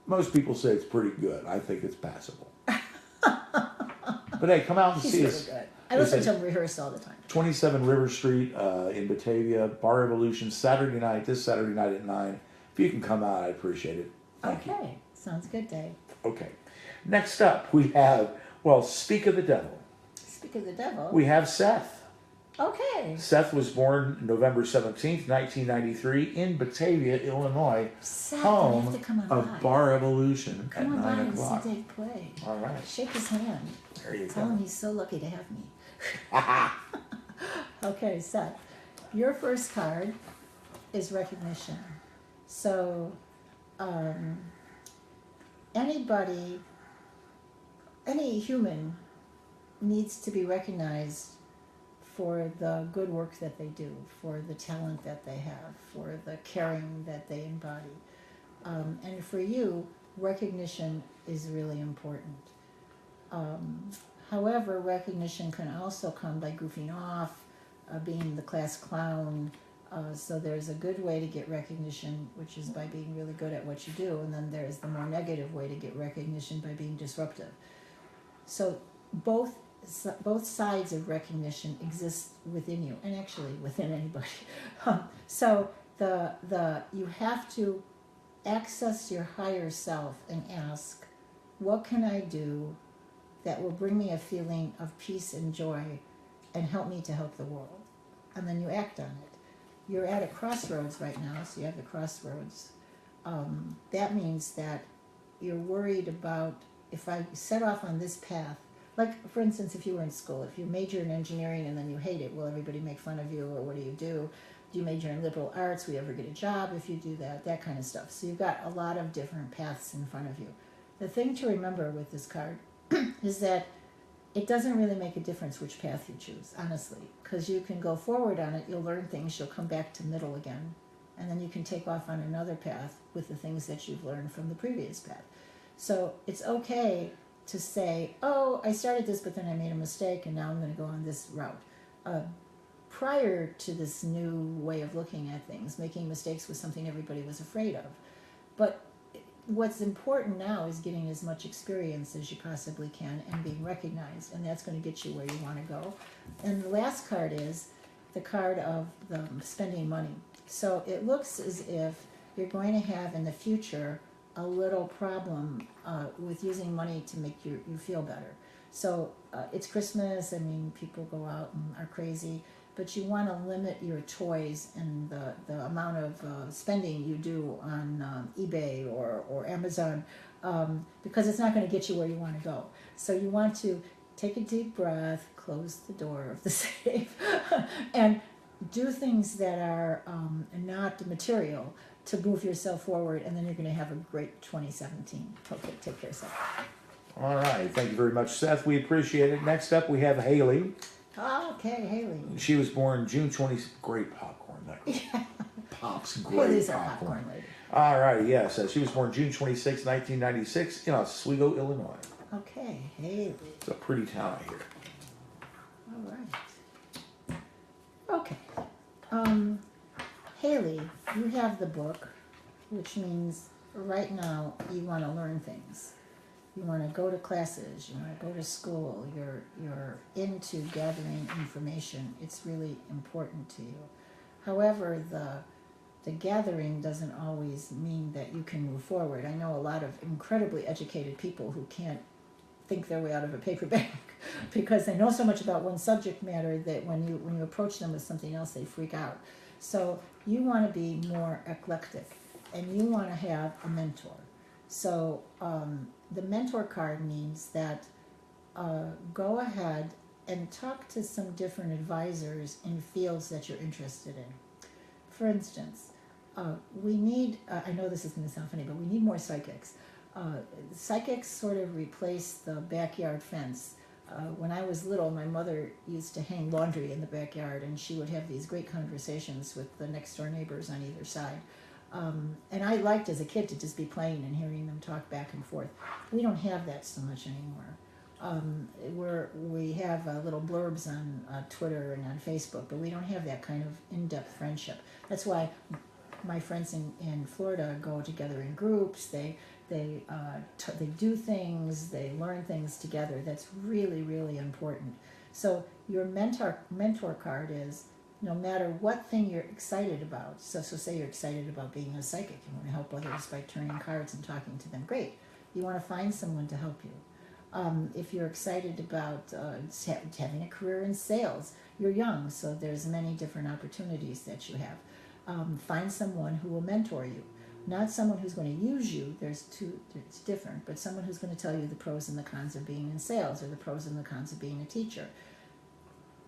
most people say it's pretty good. I think it's passable. But hey, come out and He's see really us. good. I listen to him rehearse all the time. 27 River Street in Batavia, Bar Evolution, this Saturday night at 9. If you can come out, I'd appreciate it. Thank you. Okay. Sounds good, Dave. Okay. Next up, we have, speak of the devil. Speak of the devil. We have Seth. Okay. Seth was born November 17th, 1993 in Batavia, Illinois, Seth, you home have to come on of by. Bar Evolution at Come on 9 by and o'clock. see Dave play. All right. Shake his hand. There you Tell him go. he's so lucky to have me. Okay, Seth. Your first card is recognition. So, any human needs to be recognized for the good work that they do, for the talent that they have, for the caring that they embody. And for you, recognition is really important. However, recognition can also come by goofing off, being the class clown. So there's a good way to get recognition, which is by being really good at what you do, and then there's the more negative way to get recognition by being disruptive. So both sides of recognition exist within you, and actually within anybody. So you have to access your higher self and ask, what can I do that will bring me a feeling of peace and joy and help me to help the world? And then you act on it. You're at a crossroads right now, so you have the crossroads. That means that you're worried about, if I set off on this path, like for instance, if you were in school, if you major in engineering and then you hate it, will everybody make fun of you, or what do? Do you major in liberal arts? Will you ever get a job if you do that? That kind of stuff. So you've got a lot of different paths in front of you. The thing to remember with this card is that it doesn't really make a difference which path you choose, honestly, because you can go forward on it, you'll learn things, you'll come back to middle again, and then you can take off on another path with the things that you've learned from the previous path. So it's okay to say, oh, I started this, but then I made a mistake, and now I'm going to go on this route. Prior to this new way of looking at things, making mistakes was something everybody was afraid of. But what's important now is getting as much experience as you possibly can and being recognized, and that's going to get you where you want to go. And the last card is the card of the spending money. So it looks as if you're going to have in the future a little problem with using money to make you feel better. So it's Christmas, I mean, people go out and are crazy, but you want to limit your toys and the amount of spending you do on eBay or Amazon, because it's not going to get you where you want to go. So you want to take a deep breath, close the door of the safe, and do things that are not material to move yourself forward, and then you're going to have a great 2017. Okay, take care, Seth. All right. Thank you very much, Seth. We appreciate it. Next up, we have Haley. Okay, Haley. She was born June 20th. Great popcorn. That Yeah. Pop's great Haley's our popcorn. popcorn lady. All right. Yes. She was born June 26, 1996 in Oswego, Illinois. Okay, Haley. It's a pretty town, I hear. All right. Okay. Haley, you have the book, which means right now you want to learn things. You want to go to classes, you want to go to school, you're into gathering information. It's really important to you. However, the gathering doesn't always mean that you can move forward. I know a lot of incredibly educated people who can't think their way out of a paper bag because they know so much about one subject matter that when you approach them with something else, they freak out. So you want to be more eclectic, and you want to have a mentor. So the mentor card means that go ahead and talk to some different advisors in fields that you're interested in. For instance, we need, I know this is going to sound funny, but we need more psychics. Psychics sort of replace the backyard fence. When I was little, my mother used to hang laundry in the backyard, and she would have these great conversations with the next door neighbors on either side. And I liked as a kid to just be playing and hearing them talk back and forth. We don't have that so much anymore. We have little blurbs on Twitter and on Facebook, but we don't have that kind of in-depth friendship. That's why my friends in Florida go together in groups. They do things. They learn things together. That's really, really important. So your mentor card is, no matter what thing you're excited about. So say you're excited about being a psychic. You want to help others by turning cards and talking to them. Great. You want to find someone to help you. If you're excited about having a career in sales, you're young, so there's many different opportunities that you have. Find someone who will mentor you. Not someone who's going to use you, it's different, but someone who's going to tell you the pros and the cons of being in sales or the pros and the cons of being a teacher.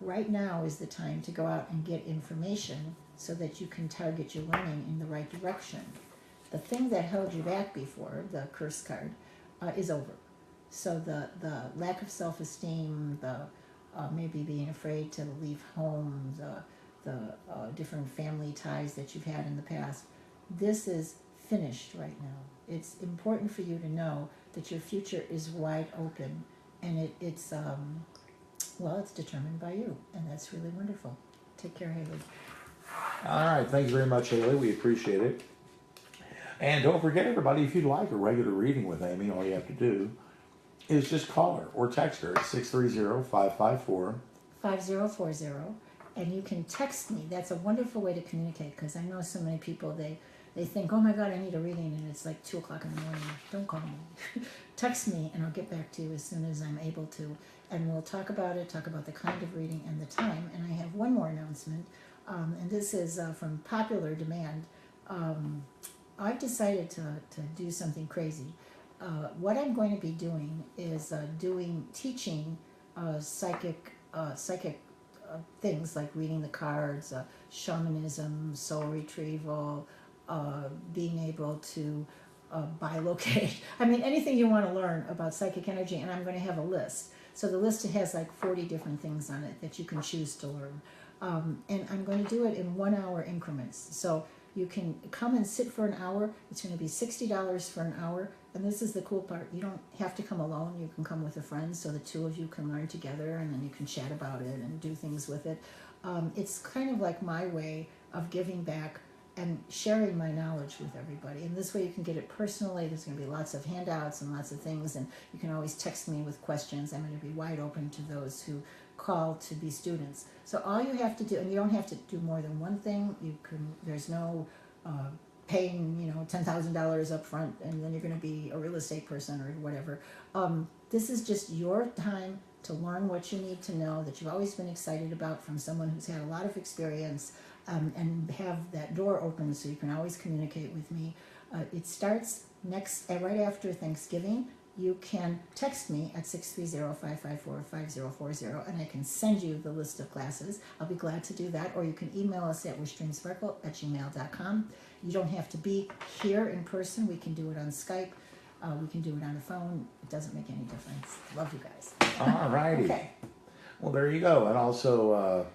Right now is the time to go out and get information so that you can target your learning in the right direction. The thing that held you back before, the curse card, is over. So the lack of self-esteem, the maybe being afraid to leave home, the different family ties that you've had in the past, this is finished right now. It's important for you to know that your future is wide open, and it's determined by you, and that's really wonderful. Take care, Haley. All right, thank you very much, Haley. We appreciate it. And don't forget, everybody, if you'd like a regular reading with Amy, all you have to do is just call her or text her at 630-554. 5040, and you can text me. That's a wonderful way to communicate, because I know so many people, they think, oh my God, I need a reading, and it's like 2 o'clock in the morning. Don't call me. Text me, and I'll get back to you as soon as I'm able to, and we'll talk about it, talk about the kind of reading and the time. And I have one more announcement, and this is from popular demand. I've decided to do something crazy. What I'm going to be doing is teaching psychic things like reading the cards, shamanism, soul retrieval, being able to bilocate. I mean, anything you want to learn about psychic energy, and I'm going to have a list. So the list has like 40 different things on it that you can choose to learn. And I'm going to do it in 1 hour increments. So you can come and sit for an hour. It's going to be $60 for an hour. And this is the cool part. You don't have to come alone. You can come with a friend, so the two of you can learn together, and then you can chat about it and do things with it. It's kind of like my way of giving back and sharing my knowledge with everybody. And this way you can get it personally. There's going to be lots of handouts and lots of things, and you can always text me with questions. I'm going to be wide open to those who call to be students. So all you have to do, and you don't have to do more than one thing. There's no paying, $10,000 up front, and then you're going to be a real estate person or whatever. This is just your time to learn what you need to know, that you've always been excited about, from someone who's had a lot of experience, and have that door open so you can always communicate with me. It starts right after Thanksgiving. You can text me at 630-554-5040, and I can send you the list of classes. I'll be glad to do that. Or you can email us at wishdreamsparkle@gmail.com. You don't have to be here in person. We can do it on Skype. We can do it on the phone. It doesn't make any difference. Love you guys. All righty. Okay. Well, there you go. And also,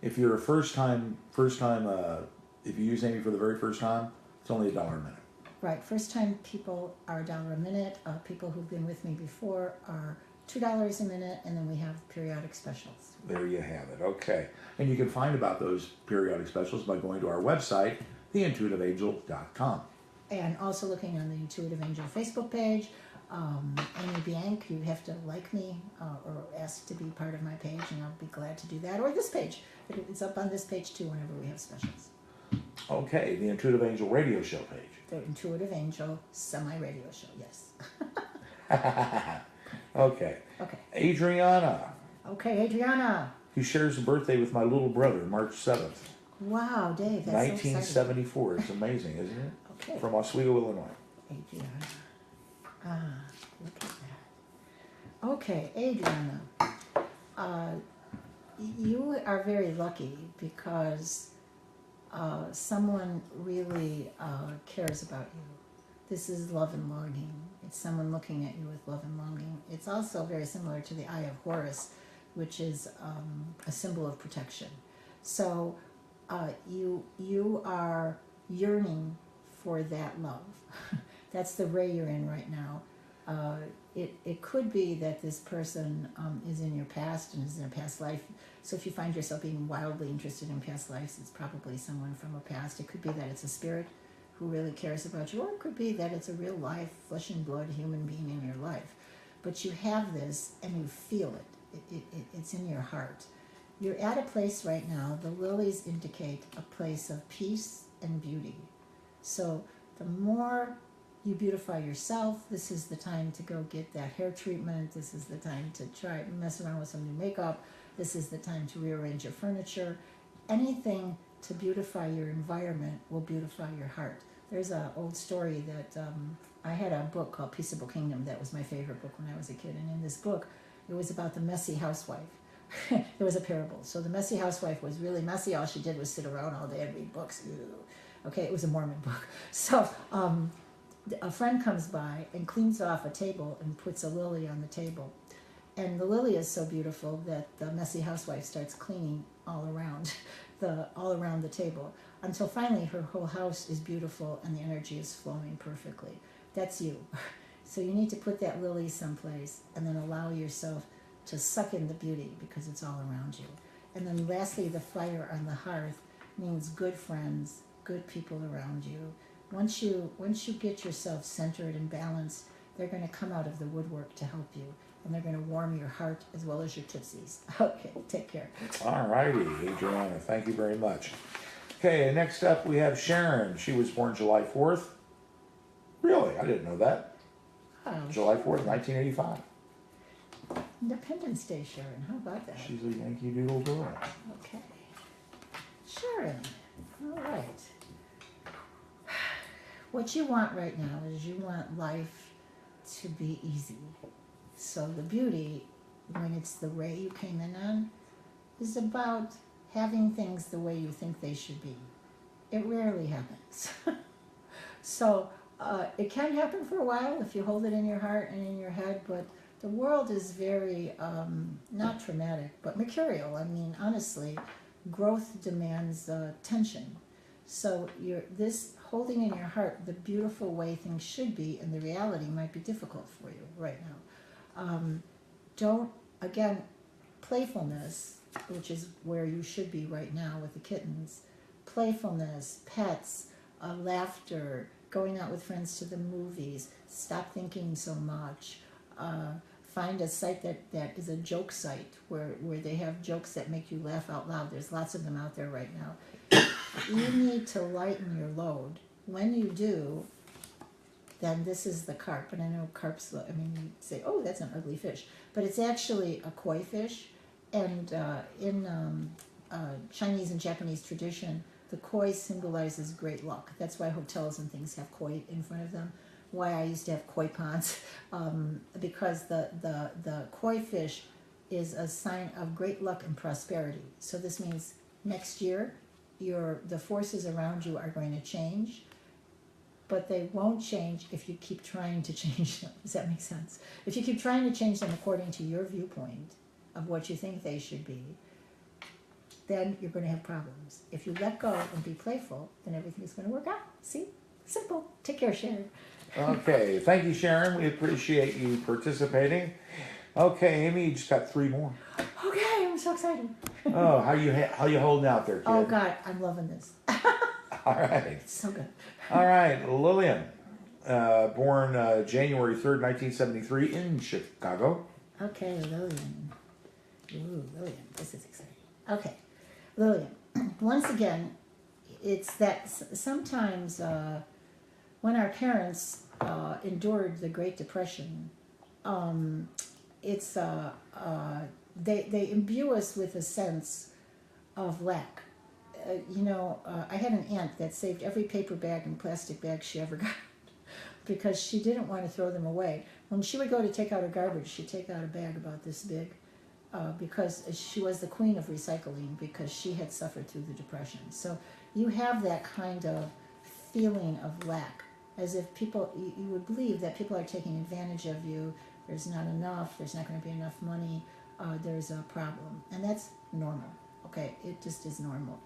if you're a first time, if you use Amy for the very first time, it's only $1 a minute. Right. First time people are $1 a minute. People who've been with me before are $2 a minute, and then we have periodic specials. There you have it. Okay. And you can find about those periodic specials by going to our website, theintuitiveangel.com. And also looking on the Intuitive Angel Facebook page. Amy Biank, you have to like me or ask to be part of my page, and I'll be glad to do that. Or this page. It's up on this page too whenever we have specials. Okay, the Intuitive Angel radio show page. The Intuitive Angel semi-radio show, yes. Okay. Okay. Adriana, Okay, Adriana. who shares a birthday with my little brother, March 7th, Wow, Dave, that's 1974. It's amazing, isn't it? Okay. From Oswego, Illinois. Adriana. Look at that. Okay, Adriana. You are very lucky because someone really cares about you. This is love and longing. It's someone looking at you with love and longing. It's also very similar to the Eye of Horus, which is a symbol of protection. So you are yearning for that love. That's the ray you're in right now. It could be that this person is in your past and is in a past life. So if you find yourself being wildly interested in past lives, it's probably someone from a past. It could be that it's a spirit who really cares about you, or it could be that it's a real life, flesh and blood human being in your life. But you have this and you feel it. It's in your heart. You're at a place right now, the lilies indicate a place of peace and beauty. So the more you beautify yourself, this is the time to go get that hair treatment. This is the time to try mess around with some new makeup. This is the time to rearrange your furniture. Anything to beautify your environment will beautify your heart. There's an old story that I had a book called Peaceable Kingdom that was my favorite book when I was a kid. And in this book, it was about the messy housewife. It was a parable. So the messy housewife was really messy. All she did was sit around all day and read books. Ew. Okay, it was a Mormon book. So a friend comes by and cleans off a table and puts a lily on the table. And the lily is so beautiful that the messy housewife starts cleaning all around the table until finally her whole house is beautiful and the energy is flowing perfectly. That's you. So you need to put that lily someplace and then allow yourself to suck in the beauty because it's all around you. And then lastly, the fire on the hearth means good friends, good people around you. Once you get yourself centered and balanced, they're going to come out of the woodwork to help you. And they're going to warm your heart as well as your tootsies. Okay, take care. All righty, Adriana, thank you very much. Okay, next up we have Sharon. She was born July 4th. Really? I didn't know that. Oh, July 4th, 1985. Independence Day, Sharon. How about that? She's a Yankee Doodle girl. Okay. Sharon. All right. What you want right now is you want life to be easy. So the beauty, when it's the way you came in on, is about having things the way you think they should be. It rarely happens. So it can happen for a while if you hold it in your heart and in your head, but the world is very, not traumatic, but mercurial. I mean, honestly, growth demands tension. So this holding in your heart the beautiful way things should be and the reality might be difficult for you right now. Again, playfulness, which is where you should be right now with the kittens, playfulness, pets, laughter, going out with friends to the movies, stop thinking so much, find a site that is a joke site where they have jokes that make you laugh out loud. There's lots of them out there right now. You need to lighten your load. When you do, then this is the carp. And I know carps, I mean, you say, oh, that's an ugly fish. But it's actually a koi fish. And in Chinese and Japanese tradition, the koi symbolizes great luck. That's why hotels and things have koi in front of them. Why I used to have koi ponds. Because the koi fish is a sign of great luck and prosperity. So this means next year, the forces around you are going to change. But they won't change if you keep trying to change them. Does that make sense? If you keep trying to change them according to your viewpoint of what you think they should be, then you're going to have problems. If you let go and be playful, then everything's going to work out. See? Simple. Take care, Sharon. Okay, thank you, Sharon. We appreciate you participating. Okay, Amy, you just got 3 more. Okay, I'm so excited. Oh, how you holding out there, kid? Oh, God, I'm loving this. All right. It's so good. All right, Lillian, born January 3rd, 1973 in Chicago. Okay, Lillian. Ooh, Lillian, this is exciting. Okay, Lillian. Once again, it's that sometimes when our parents endured the Great Depression, it's they imbue us with a sense of lack. I had an aunt that saved every paper bag and plastic bag she ever got because she didn't want to throw them away. When she would go to take out her garbage, she'd take out a bag about this big because she was the queen of recycling because she had suffered through the Depression. So you have that kind of feeling of lack, as if you would believe that people are taking advantage of you, there's not enough, there's not going to be enough money, there's a problem. And that's normal, okay? It just is normal.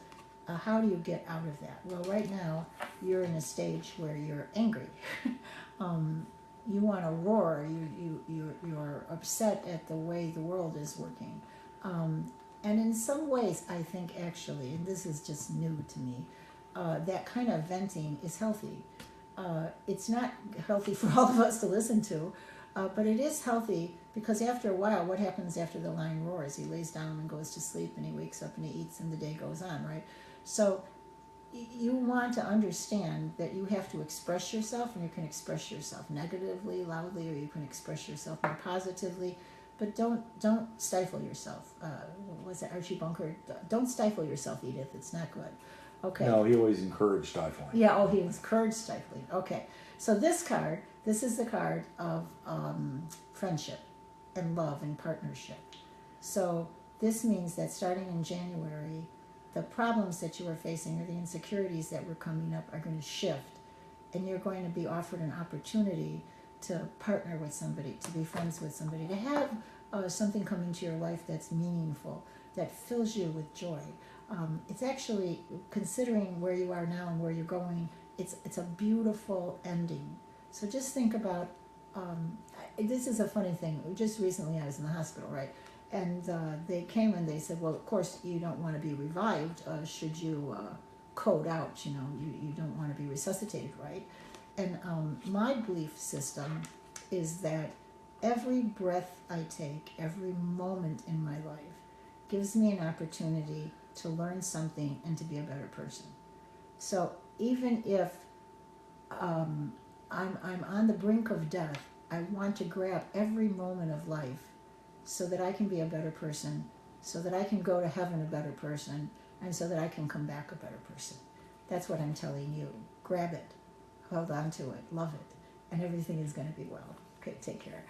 How do you get out of that? Well, right now, you're in a stage where you're angry. you want to roar. You're upset at the way the world is working. And in some ways, I think actually, and this is just new to me, that kind of venting is healthy. It's not healthy for all of us to listen to, but it is healthy because after a while, what happens after the lion roars? He lays down and goes to sleep, and he wakes up and he eats, and the day goes on, right? So you want to understand that you have to express yourself, and you can express yourself negatively, loudly, or you can express yourself more positively. But don't stifle yourself. Was it Archie Bunker? Don't stifle yourself, Edith. It's not good. Okay. No, he always encouraged stifling. Yeah. Oh, he encouraged stifling. Okay. So this card, this is the card of friendship and love and partnership. So this means that starting in January, the problems that you are facing or the insecurities that were coming up are going to shift, and you're going to be offered an opportunity to partner with somebody, to be friends with somebody, to have something come into your life that's meaningful, that fills you with joy. It's actually, considering where you are now and where you're going, it's a beautiful ending. So just think about, this is a funny thing. Just recently I was in the hospital, right? And they came and they said, well, of course, you don't want to be revived should you code out, you don't want to be resuscitated, right? And my belief system is that every breath I take, every moment in my life, gives me an opportunity to learn something and to be a better person. So even if I'm on the brink of death, I want to grab every moment of life so that I can be a better person, so that I can go to heaven a better person, and so that I can come back a better person. That's what I'm telling you. Grab it. Hold on to it, love it, and everything is going to be well. Okay, take care.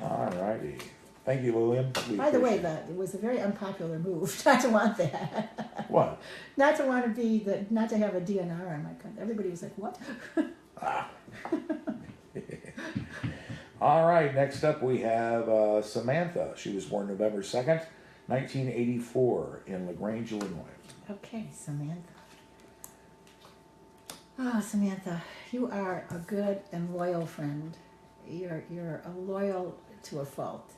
All righty. Thank you, Lillian. By the way, it was a very unpopular move not to want that. What? Not to want to be not to have a DNR on my country. Everybody was like, "What?" All right. Next up, we have Samantha. She was born November 2nd, 1984, in LaGrange, Illinois. Okay, Samantha. Ah, Samantha, you are a good and loyal friend. You're a loyal to a fault.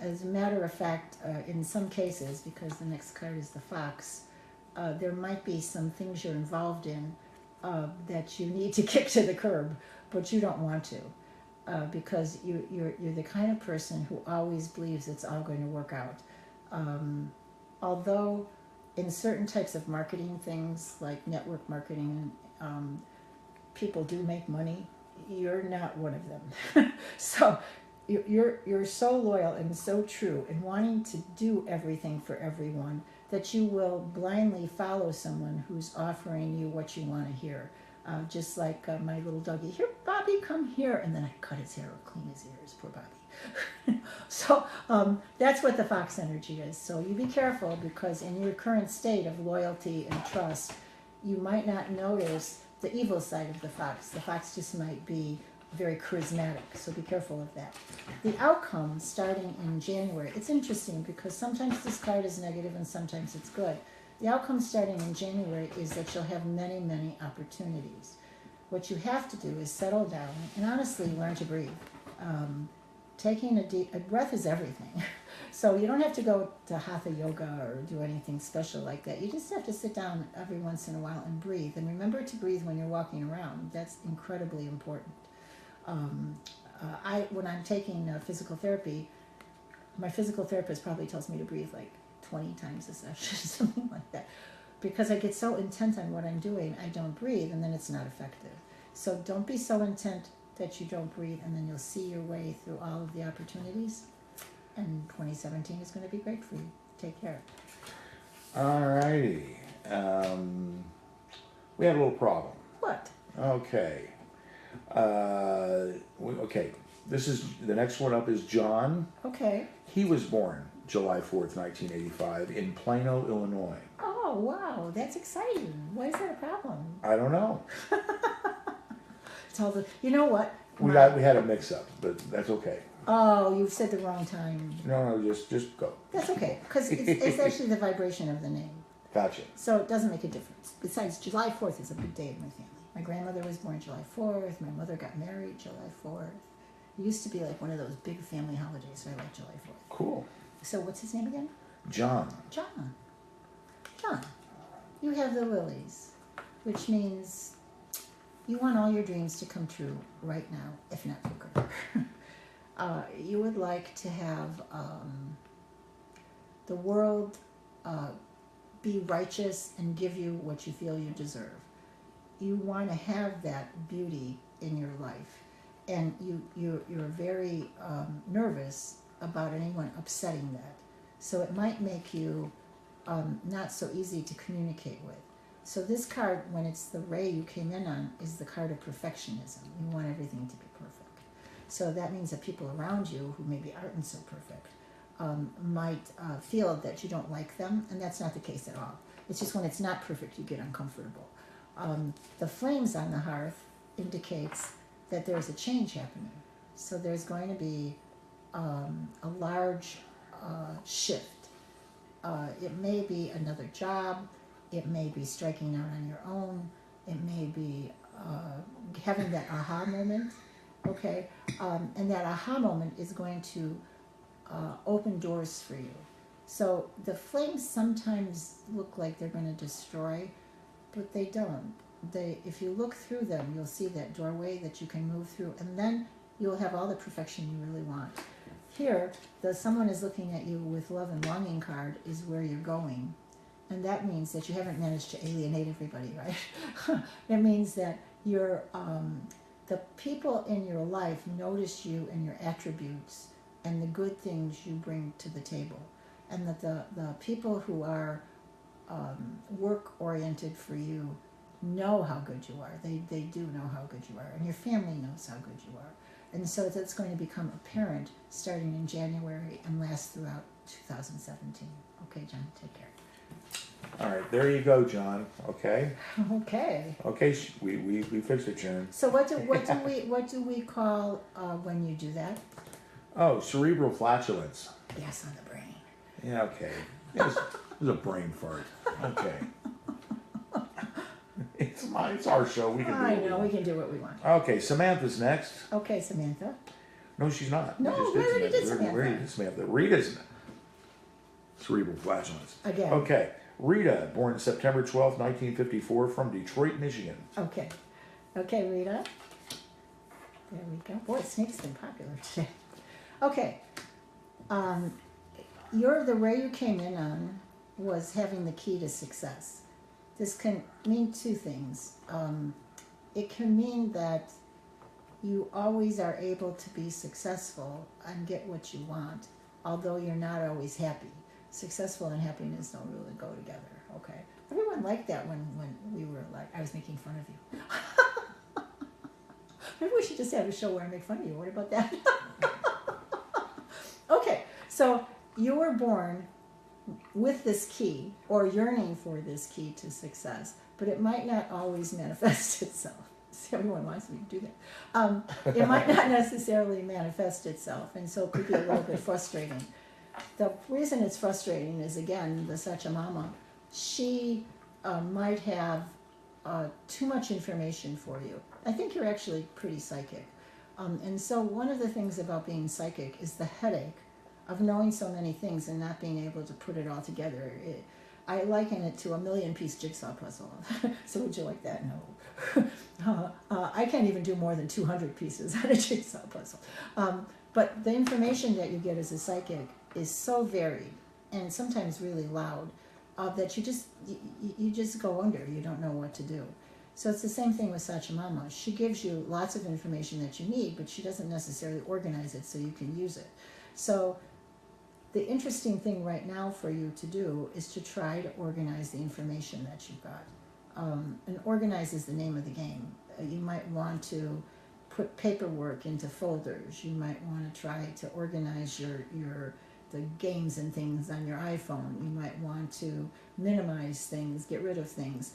As a matter of fact, in some cases, because the next card is the fox, there might be some things you're involved in that you need to kick to the curb, but you don't want to, because you're the kind of person who always believes it's all going to work out. Although in certain types of marketing things, like network marketing, people do make money, you're not one of them. So you're so loyal and so true in wanting to do everything for everyone that you will blindly follow someone who's offering you what you want to hear. Just like my little doggy, here, Bobby, come here. And then I cut his hair or clean his ears, poor Bobby. So that's what the fox energy is. So you be careful, because in your current state of loyalty and trust, you might not notice the evil side of the fox. The fox just might be very charismatic, so be careful of that. The outcome starting in January, it's interesting because sometimes this card is negative and sometimes it's good. The outcome starting in January is that you'll have many, many opportunities. What you have to do is settle down and honestly learn to breathe. Taking a breath is everything. So you don't have to go to hatha yoga or do anything special like that. You just have to sit down every once in a while and breathe. And remember to breathe when you're walking around. That's incredibly important. When I'm taking physical therapy, my physical therapist probably tells me to breathe like 20 times a session, something like that. Because I get so intent on what I'm doing, I don't breathe, and then it's not effective. So don't be so intent that you don't breathe, and then you'll see your way through all of the opportunities. And 2017 is going to be great for you. Take care. All righty. We had a little problem. What? Okay. Okay. This is the next one up is John. Okay. He was born July 4th, 1985, in Plano, Illinois. Oh, wow. That's exciting. Why is that a problem? I don't know. You know what? We had a mix-up, but that's okay. Oh, you said the wrong time. No, just go. That's okay, because it's actually the vibration of the name. Gotcha. So it doesn't make a difference. Besides, July 4th is a big day in my family. My grandmother was born July 4th. My mother got married July 4th. It used to be like one of those big family holidays, so I like July 4th. Cool. So what's his name again? John. John. John, you have the lilies, which means you want all your dreams to come true right now, if not quicker. You would like to have the world be righteous and give you what you feel you deserve. You want to have that beauty in your life, and you're very nervous about anyone upsetting that. So it might make you not so easy to communicate with. So this card, when it's the ray you came in on, is the card of perfectionism. You want everything to be perfect. So that means that people around you who maybe aren't so perfect might feel that you don't like them, and that's not the case at all. It's just when it's not perfect you get uncomfortable. The flames on the hearth indicates that there's a change happening. So there's going to be a large shift. It may be another job, it may be striking out on your own, it may be having that aha moment, okay? And that aha moment is going to open doors for you. So the flames sometimes look like they're going to destroy, but they don't. If you look through them, you'll see that doorway that you can move through, and then you'll have all the perfection you really want. Here, the someone is looking at you with love and longing card is where you're going. And that means that you haven't managed to alienate everybody, right? It means that you're, the people in your life notice you and your attributes and the good things you bring to the table. And that the people who are work-oriented for you know how good you are. They do know how good you are. And your family knows how good you are. And so that's going to become apparent starting in January and last throughout 2017. Okay, John, take care. All right, there you go, John. Okay. Okay. Okay, we fixed it, Sharon. So what do we call when you do that? Oh, cerebral flatulence. Yes, on the brain. Yeah, okay. It was a brain fart. Okay. It's our show. We can do I what we know, want. we can do what we want. Okay, Samantha's next. Okay, Samantha. No, she's not. No, we already did Samantha. We already did Samantha. Rita's cerebral flatulence. Again. Okay. Rita, born September 12th, 1954, from Detroit, Michigan. Okay. Okay, Rita. There we go. Boy, snake's been popular today. Okay. The ray you came in on was having the key to success. This can mean two things. It can mean that you always are able to be successful and get what you want, although you're not always happy. Successful and happiness don't really go together, okay? Everyone liked that when we were like, I was making fun of you. Maybe we should just have a show where I make fun of you. What about that? Okay, so you were born with this key, or yearning for this key to success, but it might not always manifest itself. See, everyone wants me to do that. It might not necessarily manifest itself, and so it could be a little bit frustrating. The reason it's frustrating is, again, the Sachamama, she might have too much information for you. I think you're actually pretty psychic. And so one of the things about being psychic is the headache of knowing so many things and not being able to put it all together. I liken it to a 1,000,000-piece jigsaw puzzle. So would you like that? No. I can't even do more than 200 pieces on a jigsaw puzzle. But the information that you get as a psychic is so varied and sometimes really loud that you just go under. You don't know what to do. So it's the same thing with Sachamama. She gives you lots of information that you need, but she doesn't necessarily organize it so you can use it. So the interesting thing right now for you to do is to try to organize the information that you've got. And organize is the name of the game. You might want to put paperwork into folders. You might want to try to organize the games and things on your iPhone. You might want to minimize things, get rid of things.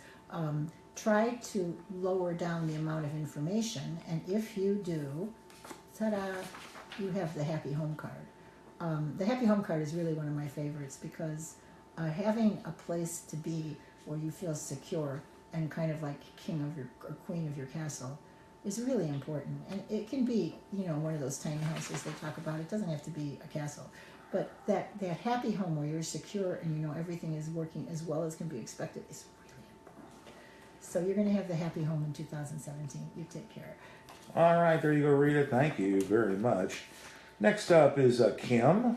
Try to lower down the amount of information, and if you do, ta-da, you have the Happy Home card. The Happy Home card is really one of my favorites because having a place to be where you feel secure and kind of like king of your or queen of your castle is really important. And it can be, one of those tiny houses they talk about. It doesn't have to be a castle. But that happy home where you're secure and everything is working as well as can be expected is really important. So you're going to have the happy home in 2017. You take care. All right, there you go, Rita. Thank you very much. Next up is Kim.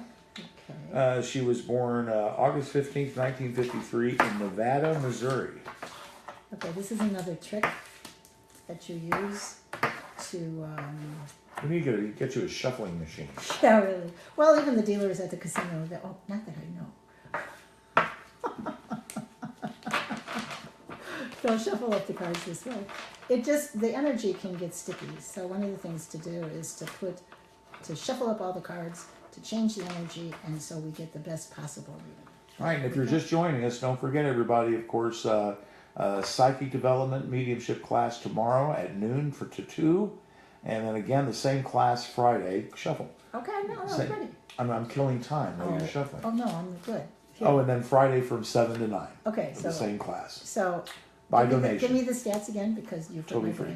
Okay. She was born August 15th, 1953 in Nevada, Missouri. Okay, this is another trick that you use to... We need to get you a shuffling machine. Yeah, really. Well, even the dealers at the casino, not that I know. They'll shuffle up the cards this way. The energy can get sticky. So one of the things to do is to shuffle up all the cards, to change the energy, and so we get the best possible reading. All right, and if you're just joining us, don't forget, everybody, of course, psychic development mediumship class tomorrow at noon to 2. And then again, the same class Friday, shuffle. Okay, I'm ready. I'm killing time while you're shuffling. Oh, no, I'm good. Here. Oh, and then Friday from 7 to 9. Okay, so the same class. So, by give donation. Me the stats again because you've totally free.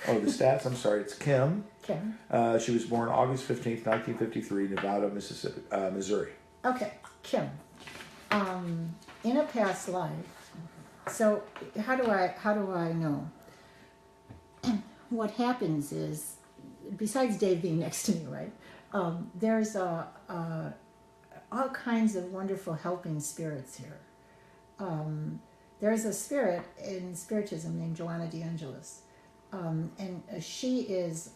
Oh, the stats? I'm sorry. It's Kim. Kim. She was born August 15th, 1953, Nevada, Missouri. Okay, Kim. In a past life. So how do I know? What happens is, besides Dave being next to me, right? There's all kinds of wonderful helping spirits here. There's a spirit in Spiritism named Joanna DeAngelis. And she is,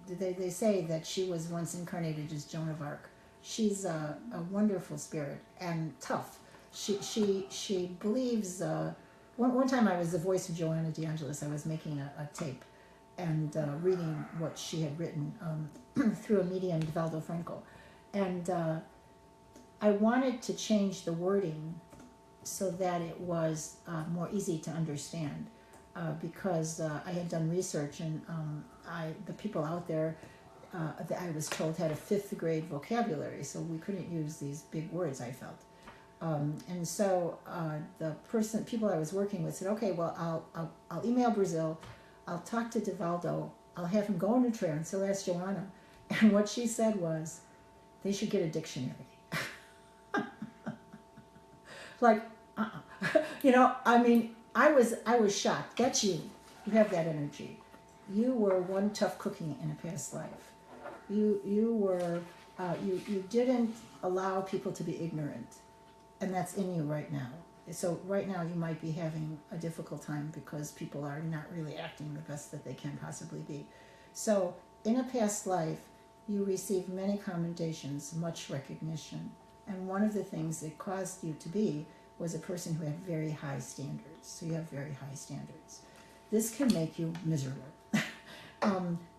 they say that she was once incarnated as Joan of Arc. She's a wonderful spirit and tough. She believes, one time I was the voice of Joanna DeAngelis. I was making a tape and reading what she had written through a medium, Valdo Franco. And I wanted to change the wording so that it was more easy to understand. Because I had done research and the people out there that I was told had a 5th grade vocabulary, so we couldn't use these big words, I felt. And so the people I was working with said, okay, well, I'll email Brazil, I'll talk to Divaldo, I'll have him go into trance, he'll ask Joanna. And what she said was, they should get a dictionary. Like, I mean, I was shocked. That's you. You have that energy. You were one tough cookie in a past life. You were you didn't allow people to be ignorant, and that's in you right now. So right now you might be having a difficult time because people are not really acting the best that they can possibly be. So in a past life, you received many commendations, much recognition, and one of the things that caused you to be was a person who had very high standards. So you have very high standards. This can make you miserable.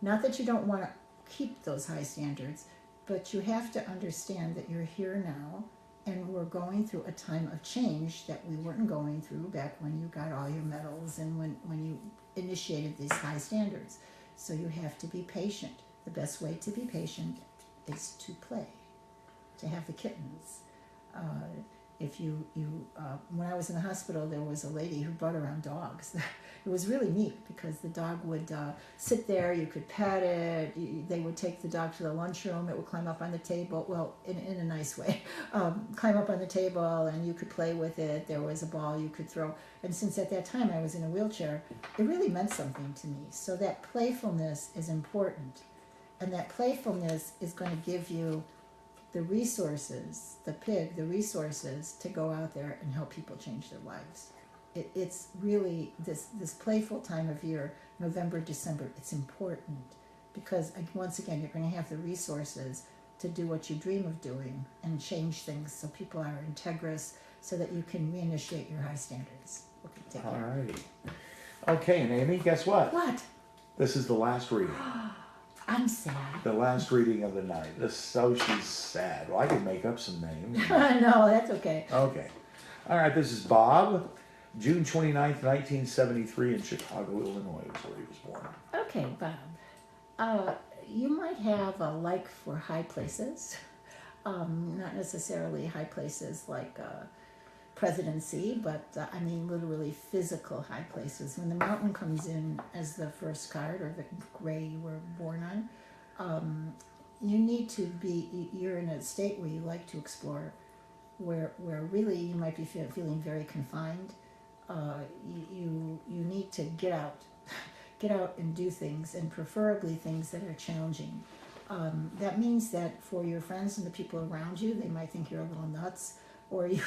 Not that you don't want to keep those high standards, but you have to understand that you're here now and we're going through a time of change that we weren't going through back when you got all your medals and when you initiated these high standards. So you have to be patient. The best way to be patient is to play, to have the kittens. When I was in the hospital, there was a lady who brought around dogs. It was really neat because the dog would sit there, you could pet it, they would take the dog to the lunchroom, it would climb up on the table, well, in a nice way, climb up on the table and you could play with it, there was a ball you could throw. And since at that time I was in a wheelchair, it really meant something to me. So that playfulness is important. And that playfulness is going to give you the resources, the resources to go out there and help people change their lives. It's really, this playful time of year, November, December, it's important because, once again, you're going to have the resources to do what you dream of doing and change things so people are integrous so that you can reinitiate your high standards. Okay, take care. All righty. Okay, and Amy, guess what? What? This is the last reading. I'm sad. The last reading of the night. She's sad. Well, I can make up some names. No, that's okay. Okay. All right, this is Bob. June 29th, 1973 in Chicago, Illinois was where he was born. Okay, Bob. You might have a like for high places. Not necessarily high places like presidency, but I mean literally physical high places. When the mountain comes in as the first card, or the gray you were born on, you need to be, you're in a state where you like to explore, where really you might be feeling very confined. You need to get out, get out and do things, and preferably things that are challenging. That means that for your friends and the people around you, they might think you're a little nuts, or you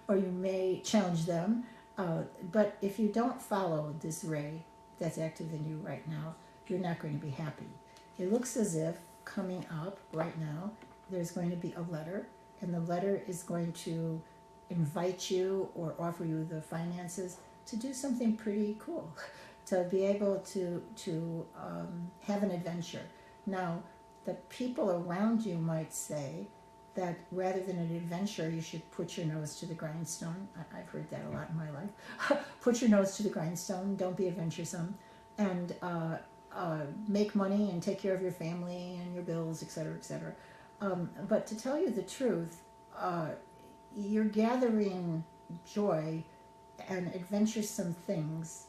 may challenge them. But if you don't follow this ray that's active in you right now, you're not going to be happy. It looks as if coming up right now, there's going to be a letter, and the letter is going to invite you or offer you the finances to do something pretty cool, to be able to have an adventure. Now, the people around you might say that rather than an adventure, you should put your nose to the grindstone. I've heard that a lot in my life. Put your nose to the grindstone. Don't be adventuresome, and make money and take care of your family and your bills, etc., etc. But to tell you the truth, you're gathering joy and adventuresome things,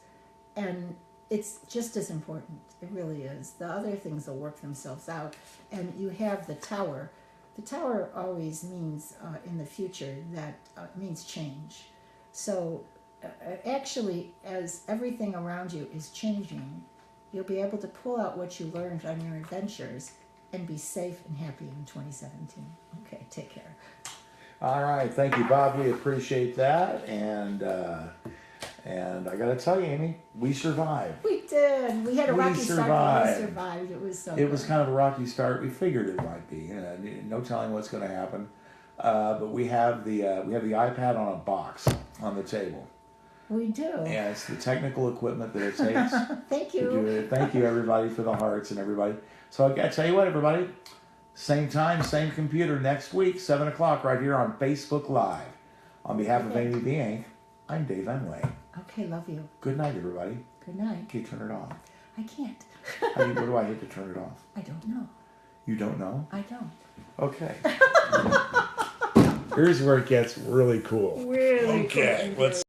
and it's just as important. It really is. The other things will work themselves out. And you have the tower. The tower always means in the future, that means change. So actually, as everything around you is changing, you'll be able to pull out what you learned on your adventures and be safe and happy in 2017. Okay, take care. All right, thank you, Bob. We appreciate that, and I got to tell you, Amy, we survived. We did. We had a rocky start, but we survived. It was so. It was kind of a rocky start. We figured it might be. No telling what's going to happen. But we have the iPad on a box on the table. We do. And it's the technical equipment that it takes. Thank you. To do it. Thank you, everybody, for the hearts and everybody. So I got to tell you what, everybody. Same time, same computer next week, 7 o'clock, right here on Facebook Live. On behalf of Amy Biank, I'm Dave Emway. Okay, love you. Good night, everybody. Good night. Okay, turn it off. I can't. What do I hit to turn it off? I don't know. You don't know? I don't. Okay. Here's where it gets really cool. Really okay, cool. let's